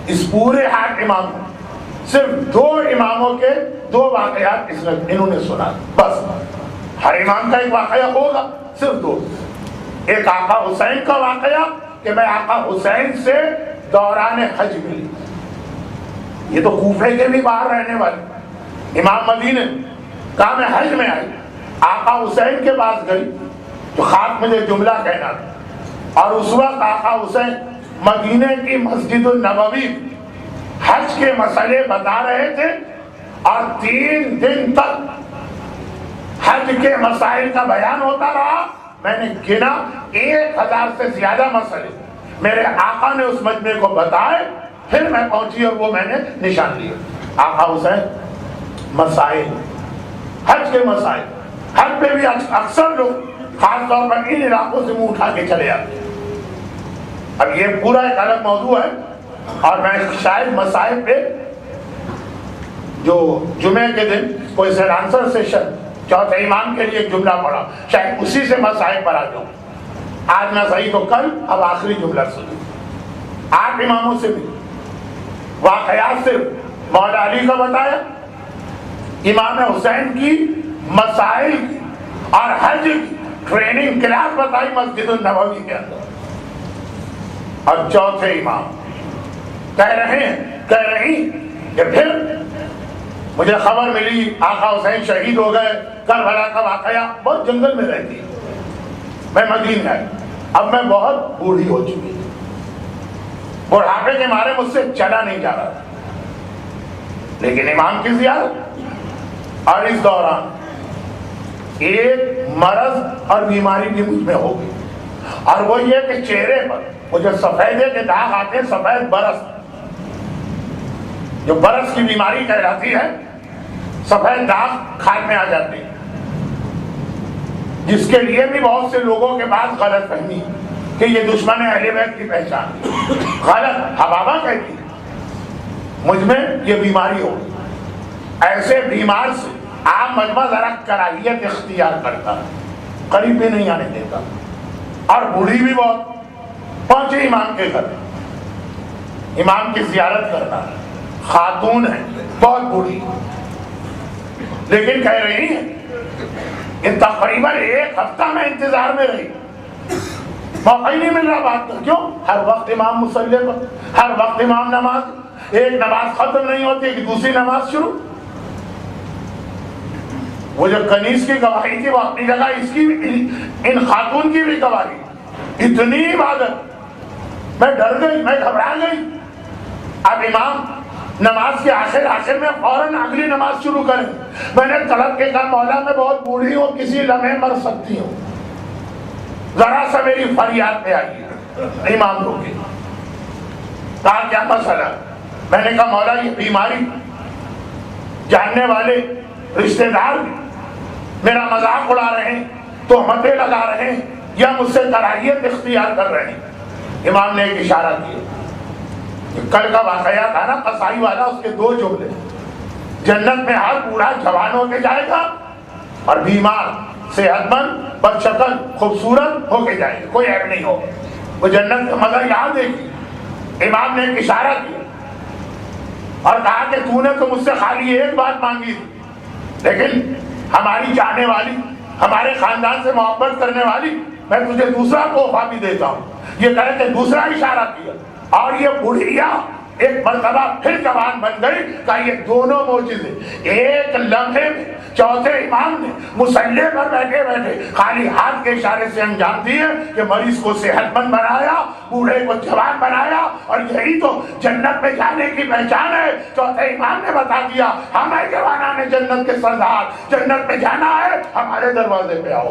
اس پورے 8 امام صرف 2 اماموں کے 2 واقعات انہوں نے سنا. بس ہر امام کا ایک واقعہ ہوگا، صرف 2. ایک آقا حسین کا واقعہ کہ میں آقا حسین سے دوران حج ملی. یہ تو کوفے کے بھی باہر رہنے والے امام مدینے کہا میں حج میں آئی، آقا حسین کے پاس گئی تو خاک مجھے جملہ کہنا تھا. اور اس وقت آقا حسین مدینے کی مسجد النبوی حج کے مسئلے بتا رہے تھے اور 3 دن تک حج کے مسائل کا بیان ہوتا رہا. میں نے گنا 1000 سے زیادہ مسئلے میرے آقا نے اس مجمع کو بتائے. پھر میں پہنچی اور وہ میں نے نشان لیے. آقا حسین مسائل، حج کے مسائل، حج پہ بھی اکثر لوگ خاص طور پر ان علاقوں سے منہ اٹھا کے چلے جاتے ہیں. اب یہ پورا ایک الگ موضوع ہے اور میں شاید مسائل پہ جو جمعے کے دن کوئی سر آنسر سیشن چوتھے امام کے لیے ایک جملہ پڑھا، شاید اسی سے مسائل پر آ جاؤں. آج نہ صحیح تو کل اب آخری جملہ سنو. 8 اماموں سے بھی واقعات صرف مولا علی کا بتایا، امام حسین کی مسائل کی اور حج کی ٹریننگ کلاس بتائی مسجد النبوی کے اندر. اور چوتھے امام کہہ رہی کہ پھر مجھے خبر ملی آقا حسین شہید ہو گئے. کربلا کا واقعہ بہت جنگل میں رہتی ہے، میں مدینے آئی. اب میں بہت بوڑھی ہو چکی، بڑھاپے کے مارے مجھ سے چلا نہیں جا رہا، لیکن امام کی زیارت. اور اس دوران ایک مرض اور بیماری بھی مجھ میں ہو گئی، اور وہ یہ کہ چہرے پر وہ جو سفیدے کے داغ آتے ہیں، سفید برس، جو برس کی بیماری کہلاتی ہے، سفید داغ کھال میں آ جاتے ہیں، جس کے لیے بھی بہت سے لوگوں کے پاس غلط فہمی کہ یہ دشمن اہل بیت کی پہچان. غلط حبابہ کہتی ہے. مجھ میں یہ بیماری ہو. ایسے بیمار سے عام مجمع ذرا کراہیت اختیار کرتا ہے، قریب بھی نہیں آنے دیتا. اور بوڑھی بھی بہت. پہنچے امام کے گھر، امام کی زیارت کرنا، خاتون ہے بہت بوڑھی، لیکن کہہ رہی ہیں کہ تقریباً 1 ہفتہ میں انتظار میں رہی، موقع ہی نہیں مل رہا بات کر. کیوں؟ ہر وقت امام مصلی پر، ہر وقت امام نماز، ایک نماز ختم نہیں ہوتی کہ دوسری نماز شروع. وہ جو کنیز کی گواہی تھی وہ اپنی جگہ، اس کی ان خاتون کی بھی گواہی. اتنی عبادت، میں ڈر گئی، میں گھبرا گئی. اب امام نماز کے آخر میں فوراً اگلی نماز شروع کریں. میں نے طلب کے کہا مولا میں بہت بوڑھی ہوں، کسی لمحے مر سکتی ہوں، ذرا سا میری فریاد پہ آئیے. امام روکے، کہا کیا مسئلہ؟ میں نے کہا مولا یہ بیماری، جاننے والے رشتہ دار میرا مذاق اڑا رہے ہیں، تہمتیں لگا رہے ہیں، یا مجھ سے کراہیت اختیار کر رہے ہیں. امام نے ایک اشارہ کیا. کل کا واقعہ تھا نا قصائی والا، اس کے 2 جملے. جنت میں ہر بوڑھا جوان ہو کے جائے گا اور بیمار صحت مند بدشکل خوبصورت ہو کے جائے گا، کوئی عیب نہیں ہوگا. وہ جنت کا مزہ یاد دیکھی. امام نے ایک اشارہ کیا اور کہا کہ تو نے تو مجھ سے خالی ایک بات مانگی تھی، لیکن ہماری جانے والی، ہمارے خاندان سے محبت کرنے والی، میں تجھے دوسرا تحفہ بھی دیتا ہوں. یہ کہہ کے دوسرا اشارہ کیا اور یہ بڑھیا ایک مرتبہ پھر جوان بن گئی. کہ یہ دونوں معجزے ایک لمحے میں چوتھے امام نے مصلی پر بیٹھے بیٹھے خالی ہاتھ کے اشارے سے انجام دیے کہ مریض کو صحت مند بنایا، بوڑھے کو جوان بنایا. اور یہی تو جنت میں جانے کی پہچان ہے. چوتھے امام نے بتا دیا ہمیں جوانان جنت کے سردار، جنت میں جانا ہے ہمارے دروازے پہ آؤ.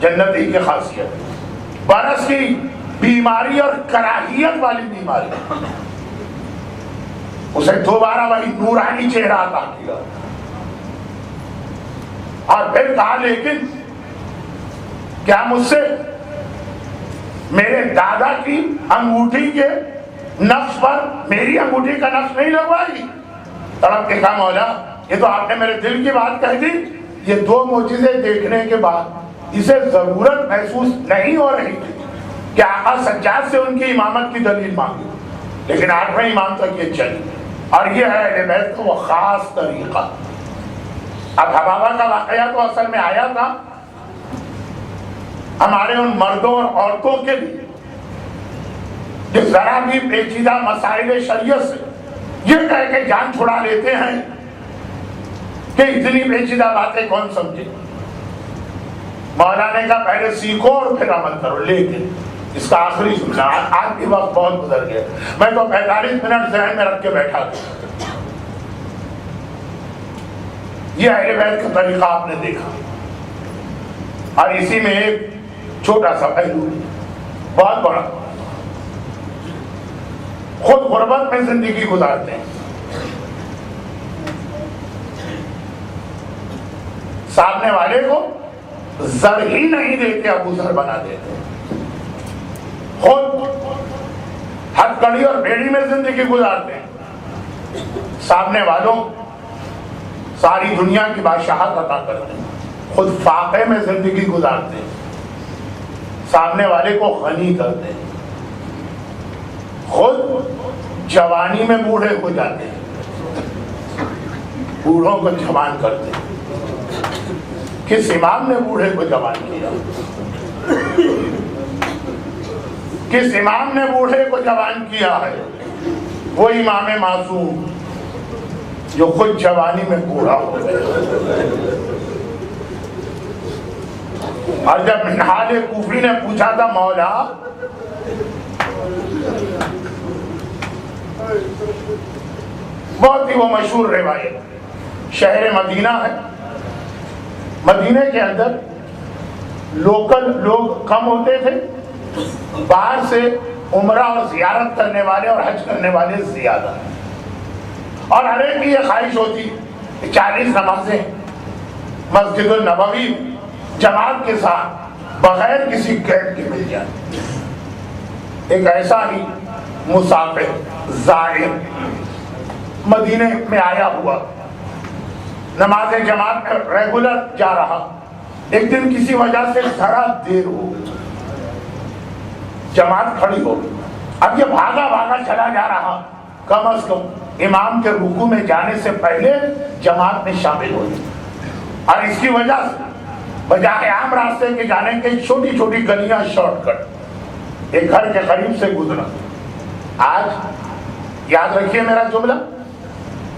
جنتی کی خاصیت، برس کی بیماری اور کراہیت والی بیماری، اسے دوبارہ وہی نورانی چہرہ عطا کیا، اور پھر کہا لیکن کیا مجھ سے میرے دادا کی انگوٹھی کے نقش پر میری انگوٹھی کا نقش نہیں لگوائے گی؟ تڑپ کے کہا مولا یہ تو آپ نے میرے دل کی بات کہہ دی، یہ دو معجزے دیکھنے کے بعد اسے ضرورت محسوس نہیں ہو رہی تھی کہ آقا سجاد سے ان کی امامت کی دلیل مانگی، لیکن 8ویں امام تک یہ چلی، اور یہ ہے اہل بیت کا وہ خاص طریقہ۔ اب حبابہ کا واقعہ تو اصل میں آیا تھا ہمارے ان مردوں اور عورتوں کے لیے جو ذرا بھی پیچیدہ مسائل شریعت سے یہ کہہ کے جان چھڑا لیتے ہیں کہ اتنی پیچیدہ باتیں کون سمجھے۔ مولا نے کہا پہلے سیکھو اور پھر عمل کرو، لیکن اس کا آخری سننا، آج بھی وقت بہت گزر گیا، میں تو 45 منٹ ذہن میں رکھ کے بیٹھا تھا۔ یہ اہل بیت کا طریقہ آپ نے دیکھا، اور اسی میں ایک چھوٹا سا پہلو بہت بڑا، خود غربت میں زندگی گزارتے ہیں، سامنے والے کو زر ہی نہیں دیتے، ابو ذر بنا دیتے، خود ہتھ کڑی اور بیڑی میں زندگی گزارتے ہیں، سامنے والوں ساری دنیا کی بادشاہت عطا کرتے ہیں، خود فاقے میں زندگی گزارتے ہیں، سامنے والے کو غنی کرتے ہیں، خود جوانی میں بوڑھے ہو جاتے ہیں، بوڑھوں کو جوان کرتے ہیں۔ کس امام نے بوڑھے کو جوان کیا؟ کس امام نے بوڑھے کو جوان کیا ہے؟ وہ امام معصوم جو خود جوانی میں بوڑھا ہو گیا۔ اور جب منہال کوفی نے پوچھا تھا مولا بہت ہی وہ مشہور روایت، شہر مدینہ ہے، مدینہ کے اندر لوکل لوگ کم ہوتے تھے، باہر سے عمرہ اور زیارت کرنے والے اور حج کرنے والے زیادہ، اور ہر ایک کی یہ خواہش ہوتی 40 نمازیں مسجد النبوی جماعت کے ساتھ بغیر کسی گیٹ کے مل جائے۔ ایک ایسا ہی مسافر زائر مدینے میں آیا ہوا، نماز جماعت میں ریگولر جا رہا، ایک دن کسی وجہ سے ذرا دیر ہو گئی، جماعت کھڑی ہو گئی، اب یہ بھاگا بھاگا چلا جا رہا، کم از کم امام کے رکوع میں جانے سے پہلے جماعت میں شامل ہو گئی، اور اس کی وجہ سے بجائے عام راستے کے جانے کے چھوٹی چھوٹی گلیاں شارٹ کٹ ایک گھر کے قریب سے گزرا۔ آج یاد رکھیے میرا جملہ،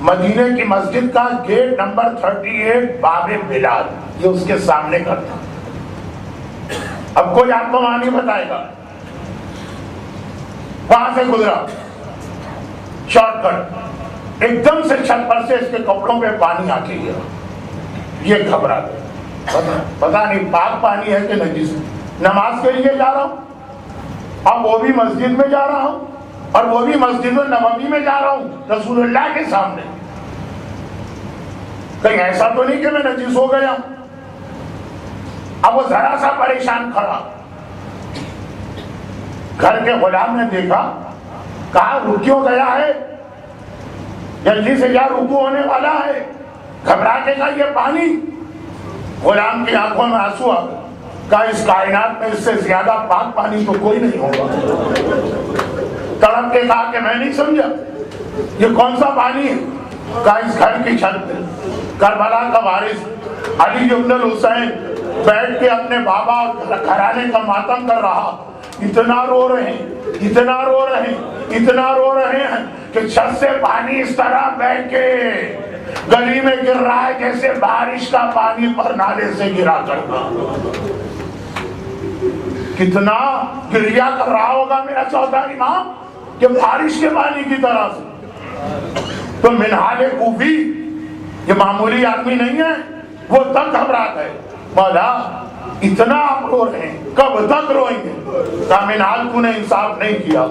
مدینے کی مسجد کا گیٹ نمبر 38 باب بلال، یہ اس کے سامنے کا تھا۔ اب کوئی آپ کو وہاں نہیں بتائے گا، وہاں سے گزرا شارٹ کٹ، ایک دم سے چھت پر سے اس کے کپڑوں پہ پانی آ کے گیا، یہ گھبرا گیا، پتا نہیں پاک پانی ہے کہ نجس، نماز کے لیے جا رہا ہوں، اب وہ بھی مسجد میں جا رہا ہوں، اور وہ بھی مسجد النبوی میں جا رہا ہوں رسول اللہ کے سامنے، کہیں ایسا تو نہیں کہ میں نجس ہو گیا ہوں۔ اب وہ ذرا سا پریشان کھڑا، گھر کے غلام نے دیکھا، کہا رکیوں گیا ہے، جلدی سے جا رکوع ہونے والا ہے، گھبرا کے کہا یہ پانی، غلام کی آنکھوں میں آنسو آ گئے، کہا اس کائنات میں اس سے زیادہ پاک پانی تو کوئی نہیں ہوگا۔ تڑپ کے کہا کہ میں نہیں سمجھا یہ کون سا پانی ہے؟ کہا اس گھر کی چھت پہ کربلا کا وارث علی بن الحسین بیٹھ کے اپنے بابا اور گھرانے کا ماتم کر رہا، اتنا رو رہے ہیں، اتنا رو رہے ہیں، اتنا رو رہے ہیں کہ چھت سے پانی اس طرح بہہ کے گلی میں گر رہا ہے جیسے بارش کا پانی پر نالے سے گرا کرتا۔ کتنا گریا کر رہا ہوگا میرا چوتھا امام کہ بارش کے پانی کی طرح سے۔ تو منہال کوفی یہ معمولی آدمی نہیں ہے، وہ تب گھبرا گئے، مولا اتنا آپ رو رہے ہیں، کب تک روئیں گے؟ کہا منہال تو نے انصاف نہیں کیا،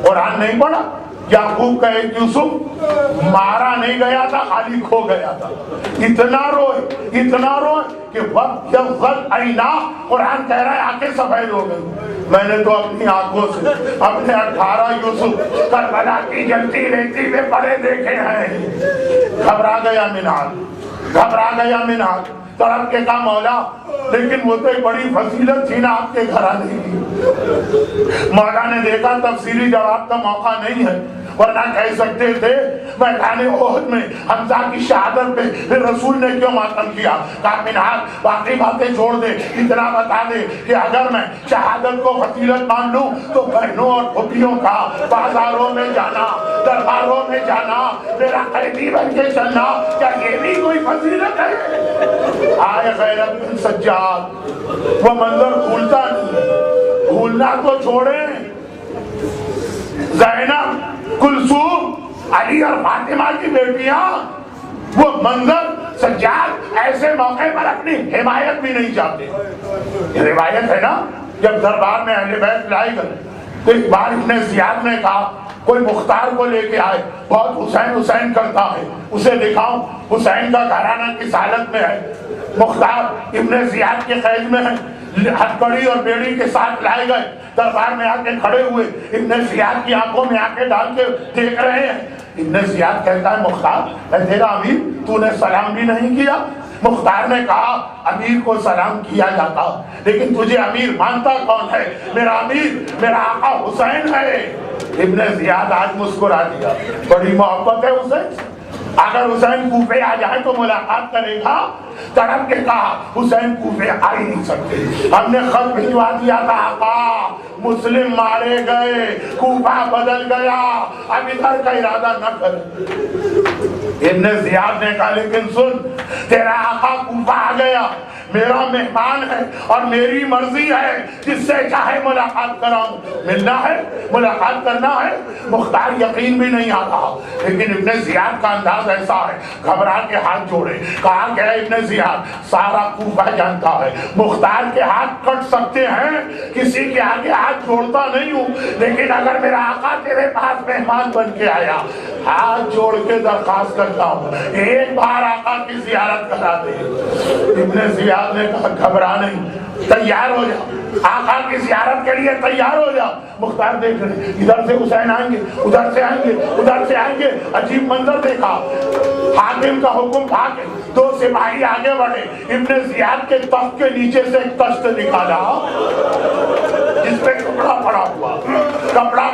قرآن نہیں پڑھا؟ یعقوب کا ایک یوسف مارا نہیں گیا تھا، خالی کھو گیا تھا، اتنا روئے کہ وقت جب غلط عینا، قرآن کہہ رہا ہے آنکھیں سفید ہو گئی۔ میں نے تو اپنی آنکھوں سے اپنے 18 یوسف کربلا کی جلتی رہتی میں پڑے دیکھے ہیں۔ گھبرا گیا منہال، تڑپ کے کہا مولا لیکن وہ تو ایک بڑی فضیلت تھی نا آپ کے گھرانے کی۔ مولا نے دیکھا تفصیلی جواب کا موقع نہیں ہے، ورنہ کہہ سکتے تھے میدان احد میں حمزہ کی شہادت پہ پھر رسول نے کیوں ماتم کیا؟ کہا منہال باقی باتیں چھوڑ دے، اتنا بتا دے کہ اگر میں شہادت کو فضیلت مان لوں تو بہنوں اور پھوپھیوں کا بازاروں میں جانا، درباروں میں جانا، میرا قیدی بن کے چلنا، کیا یہ بھی کوئی فضیلت ہے؟ آئے غیرت بن سجاد، وہ منظر بھولتا نہیں، بھولنا تو چھوڑیں، زینب، کلثوم، علی اور فاطمہ کی بیٹیاں، وہ منظر سجاد ایسے موقع پر اپنی حمایت بھی نہیں چاہتے۔ یہ روایت ہے نا، جب دربار میں اہل بیت لائے گئے تو ایک بار ابن زیاد نے کہا کوئی مختار کو لے کے آئے، بہت حسین کرتا ہے، اسے دکھاؤں، حسین کا گھرانہ کس حالت میں ہے۔ مختار ابن زیاد کے قید میں ہے، ہتھکڑی اور بیڑی کے ساتھ لائے گئے، دربار میں آ کے کھڑے ہوئے، ابن زیاد کی آنکھوں میں آنکھیں ڈال کے دیکھ رہے ہیں۔ ابن زیاد کہتا ہے مختار اے تیرا امیر، تو نے سلام بھی نہیں کیا۔ مختار نے کہا امیر کو سلام کیا جاتا، لیکن تجھے امیر مانتا کون ہے؟ میرا امیر میرا آقا حسین ہے۔ ابن زیاد آج مسکرا دیا، بڑی محبت ہے حسین سے، اگر حسین کوفے آ جائے تو ملاقات کرے گا۔ تڑپ کے کہا حسین کوفے آ ہی نہیں سکتے، ہم نے خط بھجوا دیا تھا آقا، مسلم مارے گئے، کوفہ بدل گیا، اب ادھر کا ارادہ نہ کرے۔ ابن زیاد نے کہا لیکن سن، تیرا آقا کوفہ آ گیا، میرا مہمان ہے اور میری مرضی ہے، جس سے چاہے ملاقات کراؤں، ملنا ہے، ملاقات کرنا ہے۔ مختار یقین بھی نہیں آتا، لیکن ابن زیاد کا انداز ایسا ہے، گھبرا کے ہاتھ جوڑے، کہا کہ ابن زیاد سارا کوفہ جانتا ہے مختار کے ہاتھ کٹ سکتے ہیں، کسی کے آگے ہاتھ جوڑتا نہیں ہوں، لیکن اگر میرا آقا تیرے پاس مہمان بن کے آیا، ہاتھ جوڑ کے درخواست کرتا ہوں ایک بار آقا کی زیارت کرا دے۔ ابن زیاد نے کہا گھبرا نہیں، تیار ہو جا، آقا کی زیارت کے لیے تیار ہو جا۔ مختار دیکھ رہے ادھر سے حسین آئیں گے، ادھر سے آئیں گے، ادھر سے آئیں گے، عجیب منظر دیکھا۔ حاکم کا حکم تھا کہ 2 سپاہی آگے بڑھے، ابن زیاد کے تخت کے نیچے سے ایک تشت نکالا جس پہ کپڑا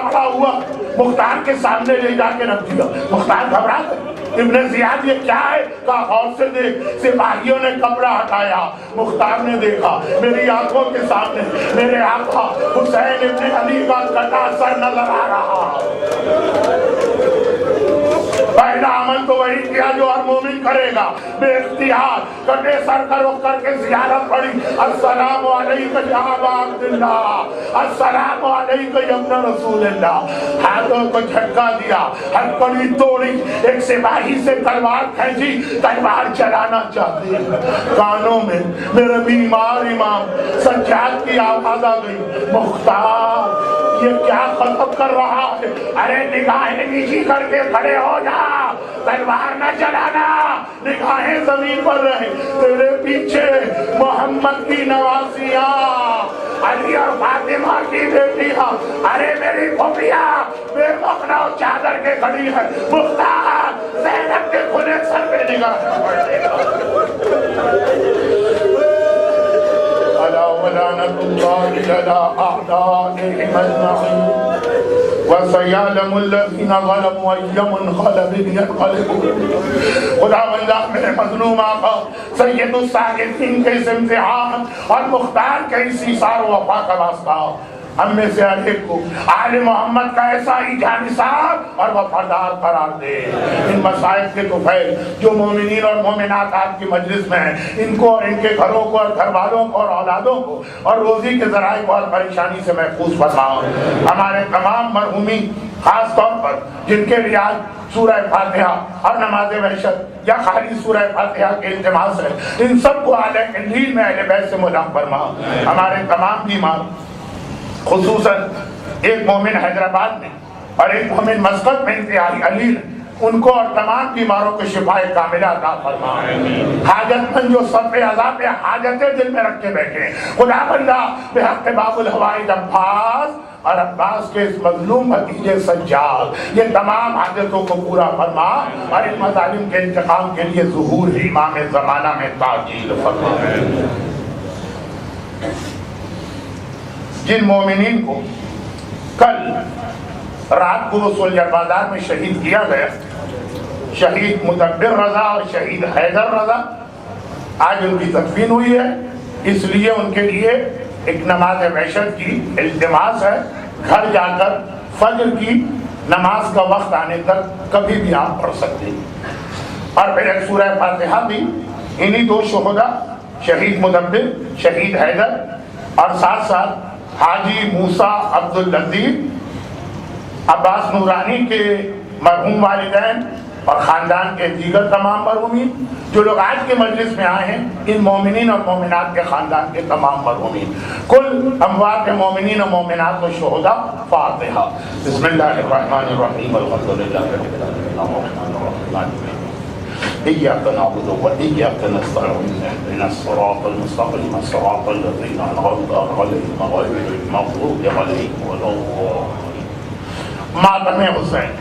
پڑا ہوا مختار کے سامنے لے جا کے رکھ دیا۔ مختار گھبرا گئے، ابن زیاد یہ کیا ہے؟ کہا غور سے دیکھ۔ سپاہیوں نے کپڑا ہٹایا، مختار نے دیکھا میری آنکھوں کے سامنے میرے آقا حسین ابن علی کا کٹا سر نظر آ رہا۔ پہلا عمل تو وہی کیا جو ہر مومن کرے گا، بے اختیار کٹے سر کا رخ کر کے زیارت پڑھی، السلام علیکم یا ابا عبداللہ، السلام علیکم یا ابن رسول اللہ۔ ہاتھوں کو جھٹکا دیا، ہتھکڑی توڑی، ایک سپاہی سے تلوار کھینچی، تلوار چلانا چاہتی، کانوں میں میرے بیمار امام سجاد کی آواز آ گئی، مختار یہ کیا خطب کر رہا ہے؟ ارے نگاہیں نیچی کر کے کھڑے ہو جا، تلوار نہ چلانا، نگاہیں زمین پر رہیں، تیرے پیچھے محمد کی نوازیاں، علی اور فاطمہ کی بیٹیاں، ارے میری پھوپھیاں بے مخنا چادر کے کھڑی ہے، مختار زینب کے کھلے سر پہ نگاہ پڑے گا۔ ولعنة الله على أعدائهم أجمعين وسيعلم الذين ظلموا أي منقلب ينقلبون۔ خدا بندہ میرے مظلوم آقا سید الساجدین کے اس امتحان اور مختار کے اس ایثار و وفا کا واسطہ ہم میں سے ہر ایک کو آل محمد کا ایسا ہی جانثار اور وفادار قرار دے۔ ان مصائب کے طفیل جو مومنین اور مومنات آپ کی مجلس میں ہیں، ان کو اور ان کے گھروں کو اور گھر والوں کو اور اولادوں کو اور روزی کے ذرائع کو اور پریشانی سے محفوظ فرماؤ۔ ہمارے تمام مرحومین خاص طور پر جن کے لیے آج سورہ فاتحہ اور نماز وحشت یا خالی سورہ فاتحہ کے التماس ہے، ان سب کو اعلی انجیل میں اہل بیت سے ملحق فرما۔ ہمارے تمام بیمار خصوصاً ایک مومن حیدرآباد میں اور ایک مومن مسقط میں انتہائی علیل، ان کو اور تمام بیماروں کو شفائے کاملہ عطا فرما۔ حاجت مند جو سب پہ عذاب حاجتیں دل میں رکھ کے بیٹھے ہیں، خدا بندہ بحق باب الحوائج عباس اور عباس کے اس مظلوم بھتیجے سجاد، یہ تمام حاجتوں کو پورا فرما اور ان مظالم کے انتقام کے لیے ظہور امام زمانہ میں تعجیل فرما۔ جن مومنین کو کل رات کو سولجر بازار میں شہید کیا گیا، شہید مدبر رضا اور شہید حیدر رضا، آج ان کی تدفین ہوئی ہے، اس لیے ان کے لیے ایک نماز وحشت کی التماس ہے۔ گھر جا کر فجر کی نماز کا وقت آنے تک کبھی بھی آپ پڑھ سکتے ہیں، اور پھر ایک سورہ فاتحہ بھی انہی دو شہداء شہید مدبر شہید حیدر اور ساتھ ساتھ حاجی موسیٰ عبداللطیف عباس نورانی کے مرحوم والدین اور خاندان کے دیگر تمام مرحومین جو لوگ آج کے مجلس میں آئے ہیں، ان مومنین اور مومنات کے خاندان کے تمام مرحومین، کل اموات مومنین اور مومنات و شہداء۔ فاتحہ۔ بسم اللہ الرحمن الرحیم، الحمد للہ رب العالمین، الرحمن الرحیم، إياك نعبد وإياك نستعين، اهدنا الصراط المستقيم، صراط الذين أنعمت عليهم غير المغضوب عليهم ولا الضالين۔ ماتم حسین۔